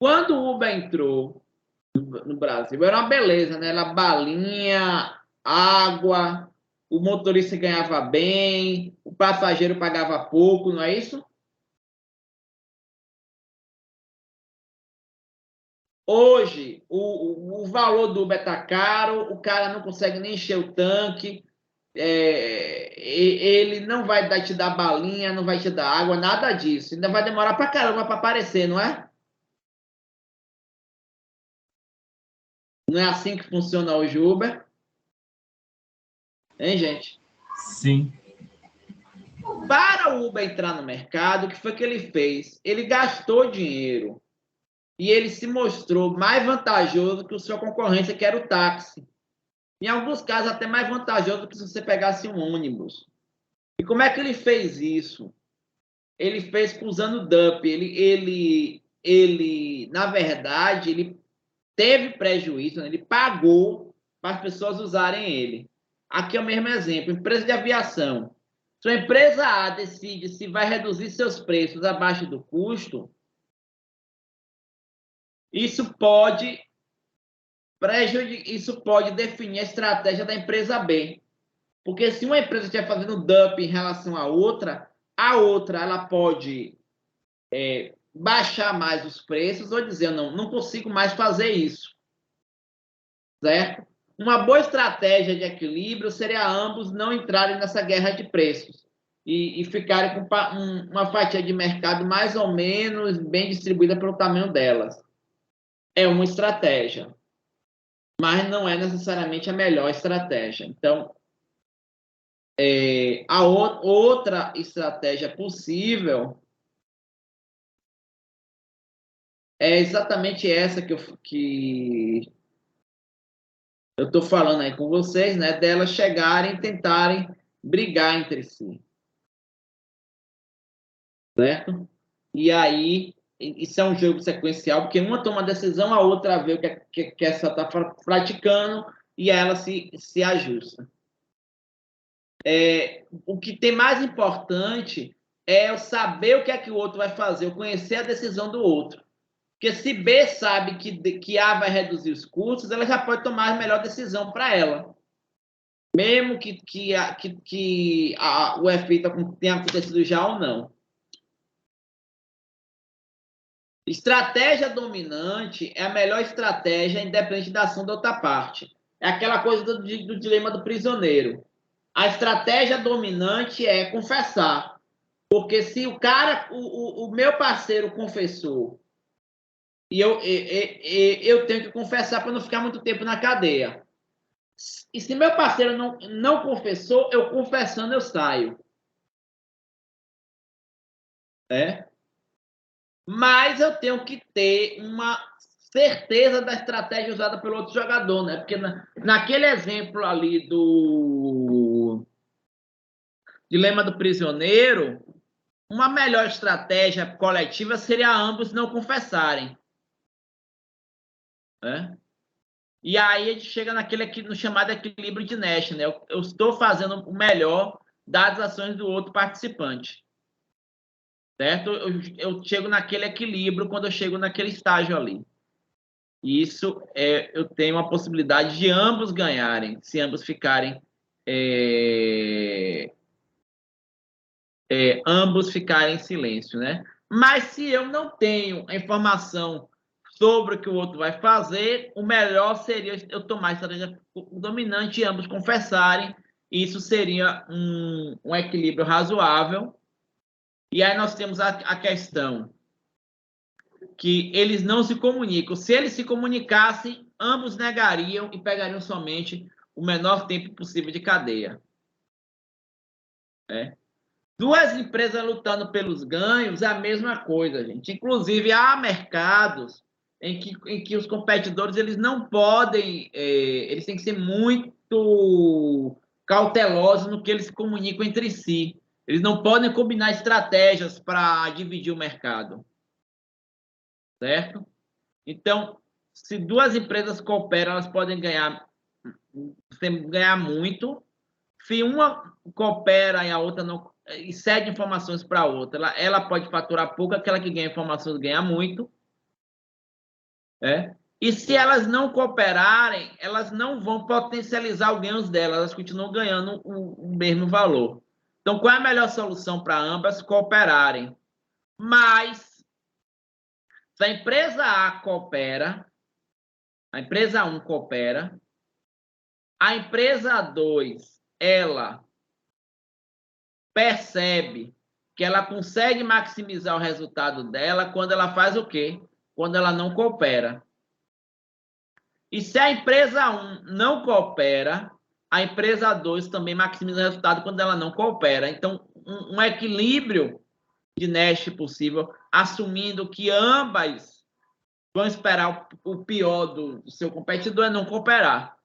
Quando o Uber entrou no Brasil, era uma beleza, né? Era balinha, água, o motorista ganhava bem, o passageiro pagava pouco, não é isso? Hoje, o valor do Uber está caro, o cara não consegue nem encher o tanque, ele não vai te dar balinha, não vai te dar água, nada disso. Ainda vai demorar pra caramba para aparecer, não é? Não é assim que funciona hoje o Uber? Hein, gente? Sim. Para o Uber entrar no mercado, o que foi que ele fez? Ele gastou dinheiro e ele se mostrou mais vantajoso que o seu concorrente, que era o táxi. Em alguns casos, até mais vantajoso do que se você pegasse um ônibus. E como é que ele fez isso? Ele fez usando dump. Na verdade, ele teve prejuízo, né? Ele pagou para as pessoas usarem ele. Aqui é o mesmo exemplo: empresa de aviação. Se a empresa A decide se vai reduzir seus preços abaixo do custo, isso pode definir a estratégia da empresa B. Porque se uma empresa estiver fazendo dumping em relação à outra, a outra ela pode baixar mais os preços ou dizer, não consigo mais fazer isso. Certo? Uma boa estratégia de equilíbrio seria ambos não entrarem nessa guerra de preços e ficarem com uma fatia de mercado mais ou menos bem distribuída pelo tamanho delas. É uma estratégia, mas não é necessariamente a melhor estratégia. Então, a outra estratégia possível é exatamente essa que eu estou falando aí com vocês, né? Delas chegarem e tentarem brigar entre si. Certo? E aí, isso é um jogo sequencial, porque uma toma decisão, a outra vê o que essa está praticando e ela se ajusta. O que tem mais importante é eu saber o que é que o outro vai fazer, eu conhecer a decisão do outro. Porque se B sabe que A vai reduzir os custos, ela já pode tomar a melhor decisão para ela. Mesmo que o efeito tenha acontecido já ou não. Estratégia dominante é a melhor estratégia, independente da ação da outra parte. É aquela coisa do dilema do prisioneiro. A estratégia dominante é confessar. Porque se o meu parceiro confessou, e eu tenho que confessar para não ficar muito tempo na cadeia. E se meu parceiro não confessou, eu confessando eu saio. Mas eu tenho que ter uma certeza da estratégia usada pelo outro jogador, né? Porque naquele exemplo ali do dilema do prisioneiro, uma melhor estratégia coletiva seria ambos não confessarem. Né? E aí a gente chega no chamado equilíbrio de Nash, né? Eu estou fazendo o melhor das ações do outro participante. Certo? Eu chego naquele equilíbrio quando eu chego naquele estágio ali. E isso eu tenho a possibilidade de ambos ganharem, se ambos ficarem em silêncio, né? Mas se eu não tenho a informação sobre o que o outro vai fazer, o melhor seria eu tomar a estratégia dominante e ambos confessarem. Isso seria um equilíbrio razoável. E aí nós temos a questão que eles não se comunicam. Se eles se comunicassem, ambos negariam e pegariam somente o menor tempo possível de cadeia. Duas empresas lutando pelos ganhos é a mesma coisa, gente. Inclusive, há mercados em que os competidores eles não podem, eles têm que ser muito cautelosos no que eles se comunicam entre si. Eles não podem combinar estratégias para dividir o mercado. Certo? Então, se duas empresas cooperam, elas podem ganhar muito. Se uma coopera e a outra e cede informações para outra. Ela pode faturar pouco, aquela que ganha informações ganha muito. E se elas não cooperarem, elas não vão potencializar os ganhos delas, elas continuam ganhando o mesmo valor. Então, qual é a melhor solução para ambas? Cooperarem. Mas, se a empresa A coopera, a empresa 1 coopera, a empresa 2, ela percebe que ela consegue maximizar o resultado dela quando ela faz o quê? Quando ela não coopera. E se a empresa 1 não coopera, a empresa 2 também maximiza o resultado quando ela não coopera. Então, um equilíbrio de Nash possível, assumindo que ambas vão esperar o pior do seu competidor é não cooperar.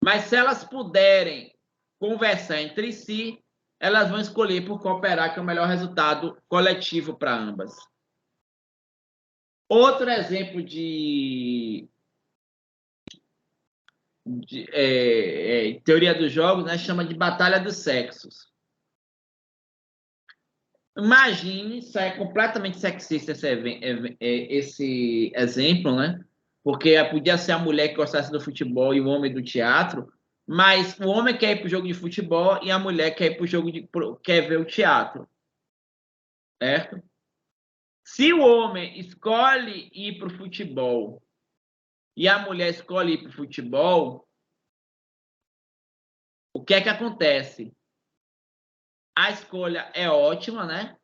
Mas se elas puderem conversar entre si, elas vão escolher por cooperar, que é o melhor resultado coletivo para ambas. Outro exemplo de teoria dos jogos, né, chama de batalha dos sexos. Imagine, isso é completamente sexista esse exemplo, né? Porque podia ser a mulher que gostasse do futebol e o homem do teatro, mas o homem quer ir para o jogo de futebol e a mulher quer ir para o jogo quer ver o teatro, certo? Se o homem escolhe ir para o futebol e a mulher escolhe ir para o futebol, o que é que acontece? A escolha é ótima, né?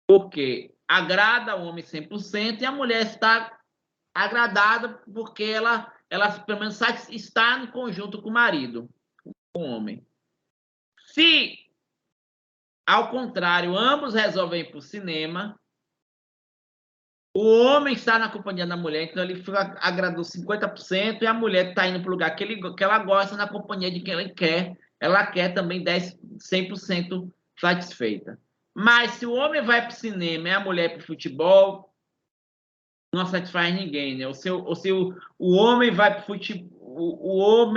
Porque agrada o homem 100% e a mulher está agradada porque ela pelo menos está em conjunto com o marido, com o homem. Se, ao contrário, ambos resolvem ir para o cinema, o homem está na companhia da mulher, então ele agradou 50% e a mulher está indo para o lugar que ela gosta na companhia de quem ela quer. Ela quer também 100% satisfeita. Mas se o homem vai para o cinema e a mulher para o futebol, não satisfaz ninguém, né? O homem vai para o futebol,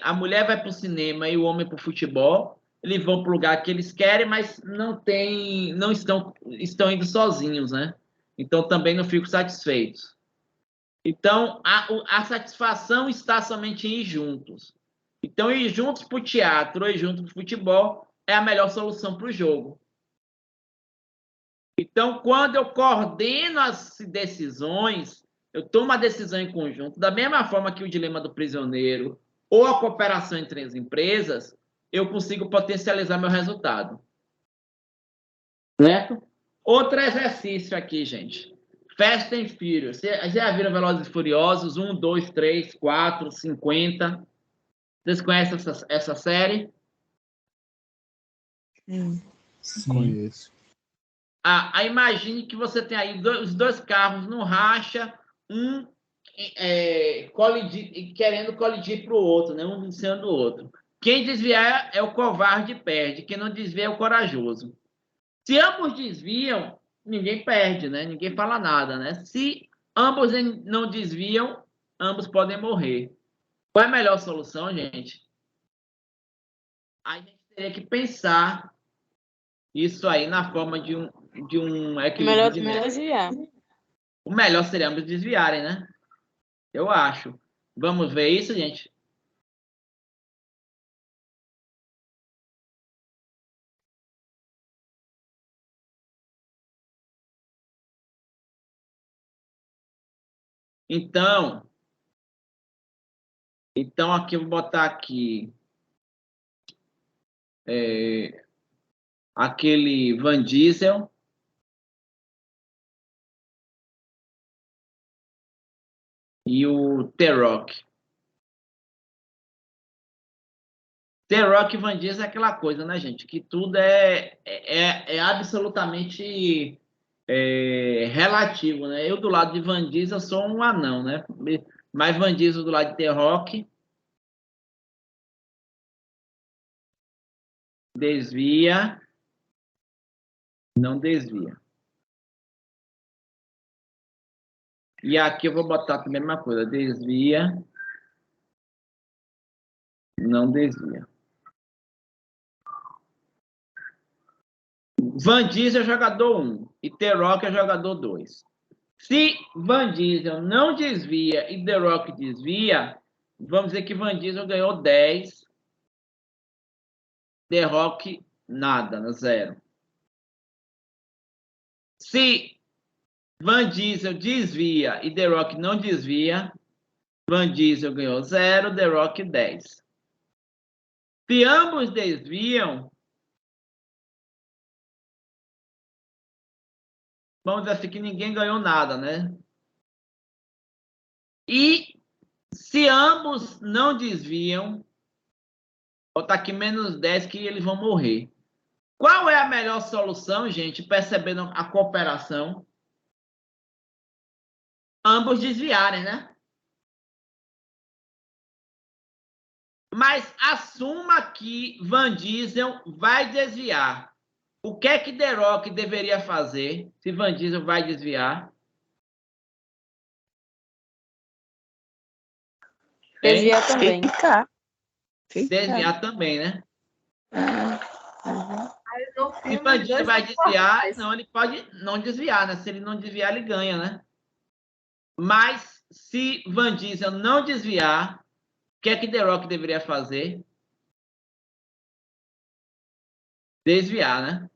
a mulher vai para o cinema e o homem para o futebol, eles vão para o lugar que eles querem, mas não estão indo sozinhos, né? Então também não ficam satisfeitos. Então a satisfação está somente em ir juntos. Então ir juntos para o teatro ou ir juntos para o futebol é a melhor solução para o jogo. Então, quando eu coordeno as decisões, eu tomo a decisão em conjunto, da mesma forma que o dilema do prisioneiro ou a cooperação entre as empresas, eu consigo potencializar meu resultado. Certo? Outro exercício aqui, gente. Fast and Furious. Vocês já viram Velozes e Furiosos? 1, 2, 3, 4, 50. Vocês conhecem essa série? Sim. Conheço. Imagine que você tem aí os dois carros no racha, um querendo colidir para o outro, né? Um vencendo o outro. Quem desviar é o covarde e perde. Quem não desvia é o corajoso. Se ambos desviam, ninguém perde, né? Ninguém fala nada, né? Se ambos não desviam, ambos podem morrer. Qual é a melhor solução, gente? A gente teria que pensar isso aí na forma de um equilíbrio de Melhor desviar. O melhor seria ambos desviarem, né? Eu acho. Vamos ver isso, gente? Então aqui eu vou botar aqui aquele Van Diesel e o The-Rock. The-Rock e Van Diesel é aquela coisa, né, gente? Que tudo é absolutamente relativo, né? Eu, do lado de Van Diesel, sou um anão, né? Mas Van Diesel do lado de The-Rock desvia, não desvia. E aqui eu vou botar também a mesma coisa, desvia, não desvia. Van Diesel é jogador 1 e The Rock é jogador 2. Se Van Diesel não desvia e The Rock desvia, vamos dizer que Van Diesel ganhou 10, The Rock nada, 0. Se Van Diesel desvia e The Rock não desvia, Van Diesel ganhou 0, The Rock 10. Se ambos desviam, vamos dizer assim que ninguém ganhou nada, né? E se ambos não desviam, vou botar aqui menos 10 que eles vão morrer. Qual é a melhor solução, gente, percebendo a cooperação? Ambos desviarem, né? Mas assuma que Van Diesel vai desviar. O que é que The Rock deveria fazer se Van Diesel vai desviar? Desviar também. Ficar. Desviar também, né? Uhum. Aí no Se filme, Van os Diesel dois vai são desviar, mortais. não, ele pode não desviar, né? Se ele não desviar, ele ganha, né? Mas se Van Diesel não desviar, o que é que The Rock deveria fazer? Desviar, né?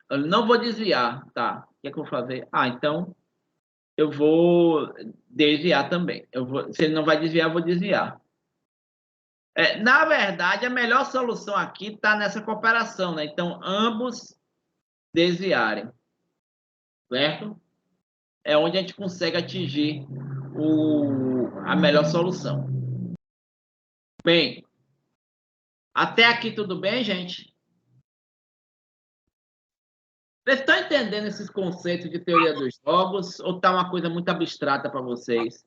Eu não vou desviar, tá? O que é que eu vou fazer? Ah, então eu vou desviar também. Se ele não vai desviar, eu vou desviar. Na verdade, a melhor solução aqui está nessa cooperação, né? Então, ambos desviarem, certo? É onde a gente consegue atingir a melhor solução. Bem, até aqui tudo bem, gente? Vocês estão entendendo esses conceitos de teoria dos jogos ou está uma coisa muito abstrata para vocês?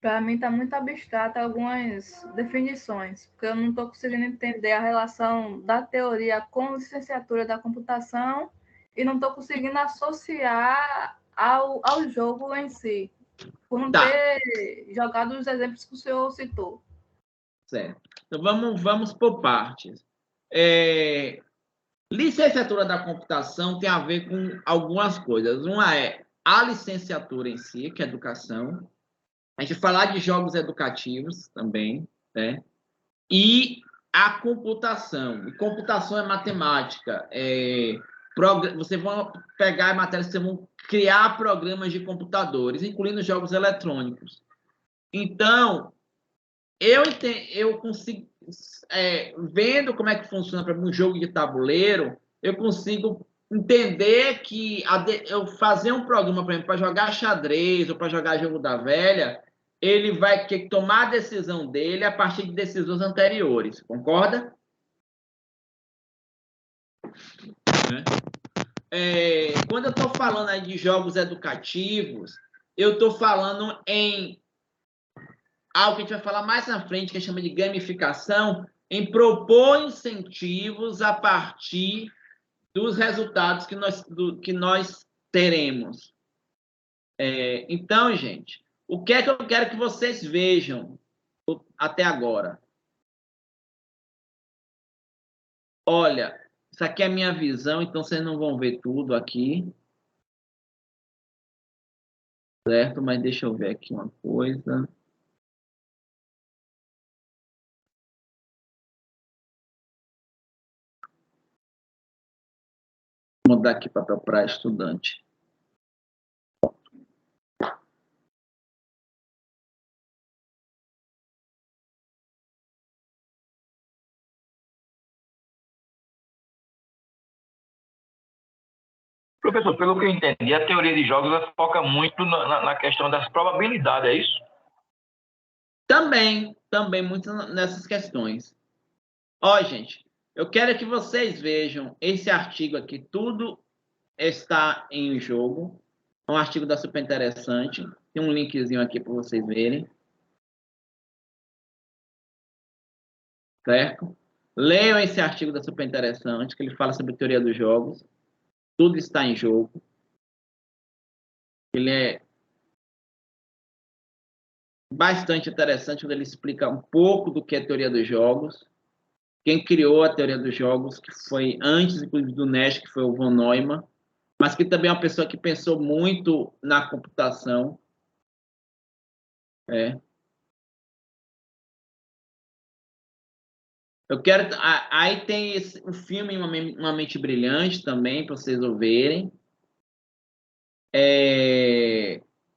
Para mim está muito abstrato algumas definições, porque eu não estou conseguindo entender a relação da teoria com a licenciatura da computação e não estou conseguindo associar ao jogo em si, por não Tá. ter jogado os exemplos que o senhor citou. Certo. Então, vamos por partes. Licenciatura da computação tem a ver com algumas coisas. Uma é a licenciatura em si, que é educação. A gente vai falar de jogos educativos também, né? E a computação. E computação é matemática. Vocês vão pegar matérias, vocês vão criar programas de computadores, incluindo jogos eletrônicos. Então, eu consigo, vendo como é que funciona para um jogo de tabuleiro, eu consigo entender que eu fazer um programa, por exemplo, para jogar xadrez ou para jogar jogo da velha, ele vai ter que tomar a decisão dele a partir de decisões anteriores, concorda? Quando eu estou falando aí de jogos educativos, eu estou falando em algo que a gente vai falar mais na frente, que chama de gamificação, em propor incentivos a partir dos resultados que nós teremos. Então, gente, o que é que eu quero que vocês vejam até agora? Olha, isso aqui é a minha visão, então vocês não vão ver tudo aqui. Certo? Mas deixa eu ver aqui uma coisa. Vou mudar aqui papel para estudante. Professor, pelo que eu entendi, a teoria de jogos ela foca muito na questão das probabilidades, é isso? Também muito nessas questões. Ó, gente, eu quero que vocês vejam esse artigo aqui, tudo está em jogo. É um artigo da Super Interessante. Tem um linkzinho aqui para vocês verem. Certo? Leiam esse artigo da Super Interessante, que ele fala sobre teoria dos jogos. Tudo está em jogo. Ele é bastante interessante, onde ele explica um pouco do que é teoria dos jogos. Quem criou a teoria dos jogos, que foi antes, inclusive, do Nash, que foi o von Neumann, mas que também é uma pessoa que pensou muito na computação. Eu quero. Aí tem o filme Uma Mente Brilhante também, para vocês ouvirem.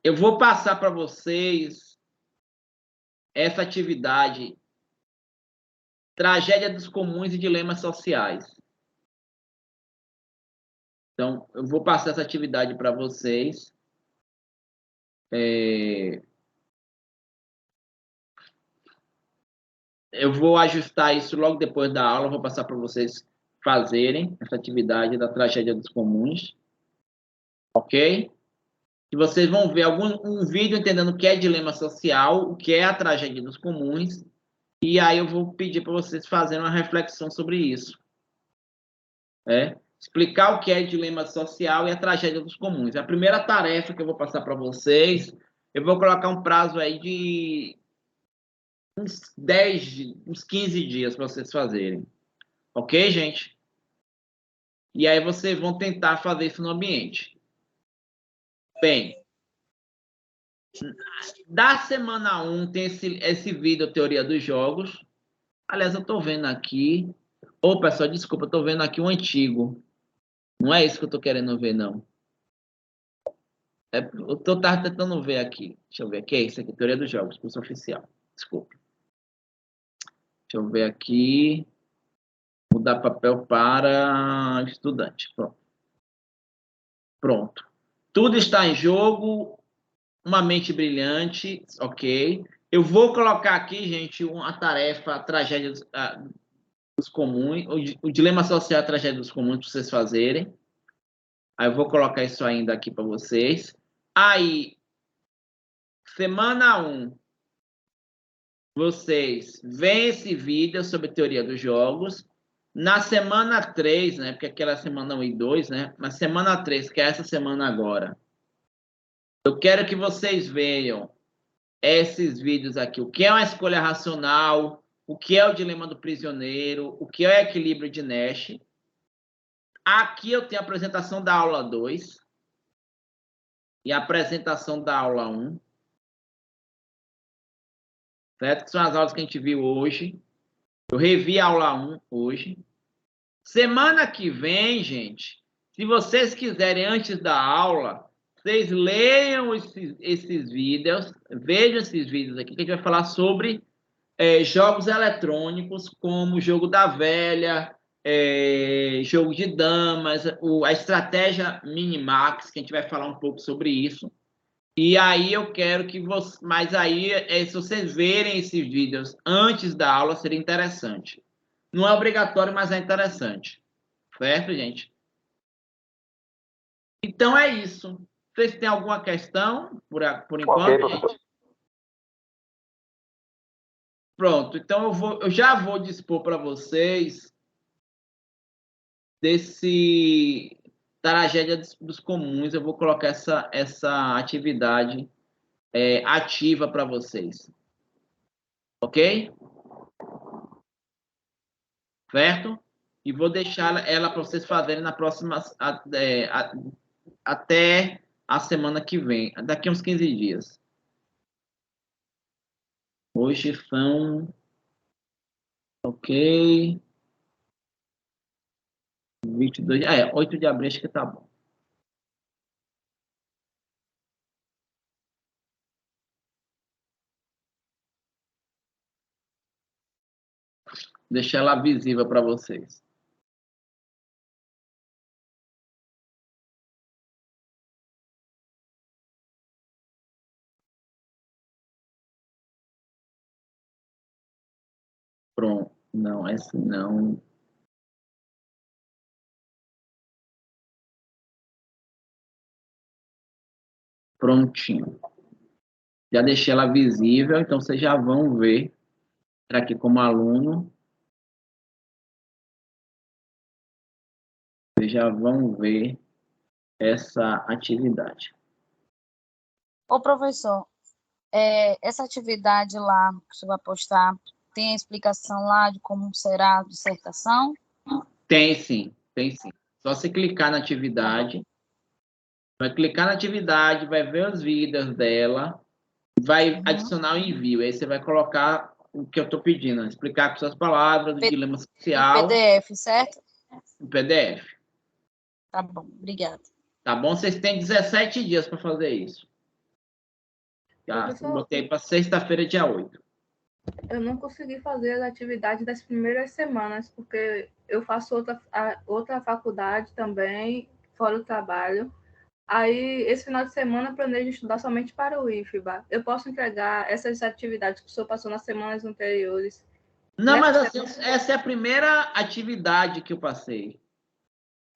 Eu vou passar para vocês essa atividade, Tragédia dos Comuns e Dilemas Sociais. Então, eu vou passar essa atividade para vocês. Eu vou ajustar isso logo depois da aula, vou passar para vocês fazerem essa atividade da Tragédia dos Comuns. Ok? E vocês vão ver um vídeo entendendo o que é dilema social, o que é a tragédia dos comuns, e aí eu vou pedir para vocês fazerem uma reflexão sobre isso. Explicar o que é dilema social e a tragédia dos comuns. A primeira tarefa que eu vou passar para vocês, eu vou colocar um prazo aí de uns 15 dias para vocês fazerem. Ok, gente? E aí vocês vão tentar fazer isso no ambiente. Bem, da semana 1 tem esse vídeo Teoria dos Jogos. Aliás, eu estou vendo aqui... Ô, pessoal, desculpa, eu estou vendo aqui um antigo. Não é isso que eu estou querendo ver, não. Eu estava tentando ver aqui. Deixa eu ver. Que é isso aqui? Teoria dos Jogos, curso oficial. Desculpa. Deixa eu ver aqui. Mudar papel para estudante. Pronto. Pronto. Tudo está em jogo. Uma mente brilhante. Ok. Eu vou colocar aqui, gente, uma tarefa, a tragédia dos comuns. O dilema social, a tragédia dos comuns, para vocês fazerem. Aí eu vou colocar isso ainda aqui para vocês. Aí, semana 1, vocês veem esse vídeo sobre teoria dos jogos. Na semana 3, né? Porque aquela semana 1 e 2, né? Na semana 3, que é essa semana agora, eu quero que vocês vejam esses vídeos aqui. O que é uma escolha racional, o que é o dilema do prisioneiro, o que é o equilíbrio de Nash. Aqui eu tenho a apresentação da aula 2 e a apresentação da aula 1. Certo? Que são as aulas que a gente viu hoje. Eu revi a aula 1 hoje. Semana que vem, gente, se vocês quiserem, antes da aula, vocês leiam esses vídeos, vejam esses vídeos aqui, que a gente vai falar sobre jogos eletrônicos, como o jogo da velha, jogo de damas, a estratégia Minimax, que a gente vai falar um pouco sobre isso. E aí eu quero que vocês... Mas aí, se vocês verem esses vídeos antes da aula, seria interessante. Não é obrigatório, mas é interessante. Certo, gente? Então é isso. Vocês têm alguma questão por enquanto, Ok, gente? Pronto. Então eu já vou dispor para vocês desse tragédia dos comuns. Eu vou colocar essa atividade ativa para vocês. Ok? Certo? E vou deixar ela para vocês fazerem na próxima, até a semana que vem, daqui a uns 15 dias. Hoje são, ok, 22, 8 de abril, acho que tá bom. Deixar ela visível para vocês. Pronto. Não, essa não. Prontinho. Já deixei ela visível, então vocês já vão ver aqui como aluno. Vocês já vão ver essa atividade. Ô, professor, essa atividade lá que você vai postar, tem a explicação lá de como será a dissertação? Tem sim, tem sim. Só você clicar na atividade, vai clicar na atividade, vai ver os vídeos dela, vai adicionar o envio. Aí você vai colocar o que eu estou pedindo, explicar com suas palavras, o dilema Em social, PDF, certo? em PDF. Tá bom, obrigada. Tá bom? Vocês têm 17 dias para fazer isso. Tá? Professor, Botei para sexta-feira, dia 8. eu não consegui fazer as atividades das primeiras semanas, porque eu faço outra faculdade também, fora o trabalho. Aí, esse final de semana, eu planejo estudar somente para o IFBA. Eu posso entregar essas atividades que o senhor passou nas semanas anteriores. Não, mas Nessa assim, essa é a primeira atividade que eu passei.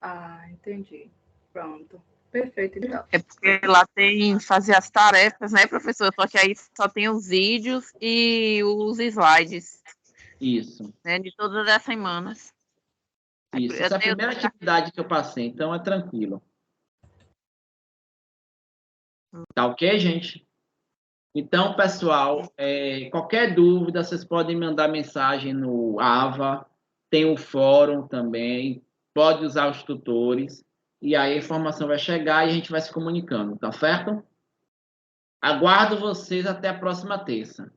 Ah, entendi. Pronto. Perfeito, então. É porque lá tem fazer as tarefas, né, professor? Só que aí só tem os vídeos e os slides, Isso. né, de todas as semanas. Isso. Eu Essa é a tenho- primeira atividade que eu passei, então é tranquilo. Tá ok, gente? Então, pessoal, qualquer dúvida, vocês podem mandar mensagem no AVA, tem o fórum também, pode usar os tutores, e aí a informação vai chegar e a gente vai se comunicando, tá certo? Aguardo vocês até a próxima terça.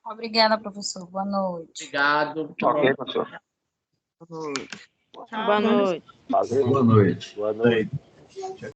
Obrigada, professor. Boa noite. Obrigado. Ok, professor. Boa noite. Boa noite. Boa noite. Boa noite.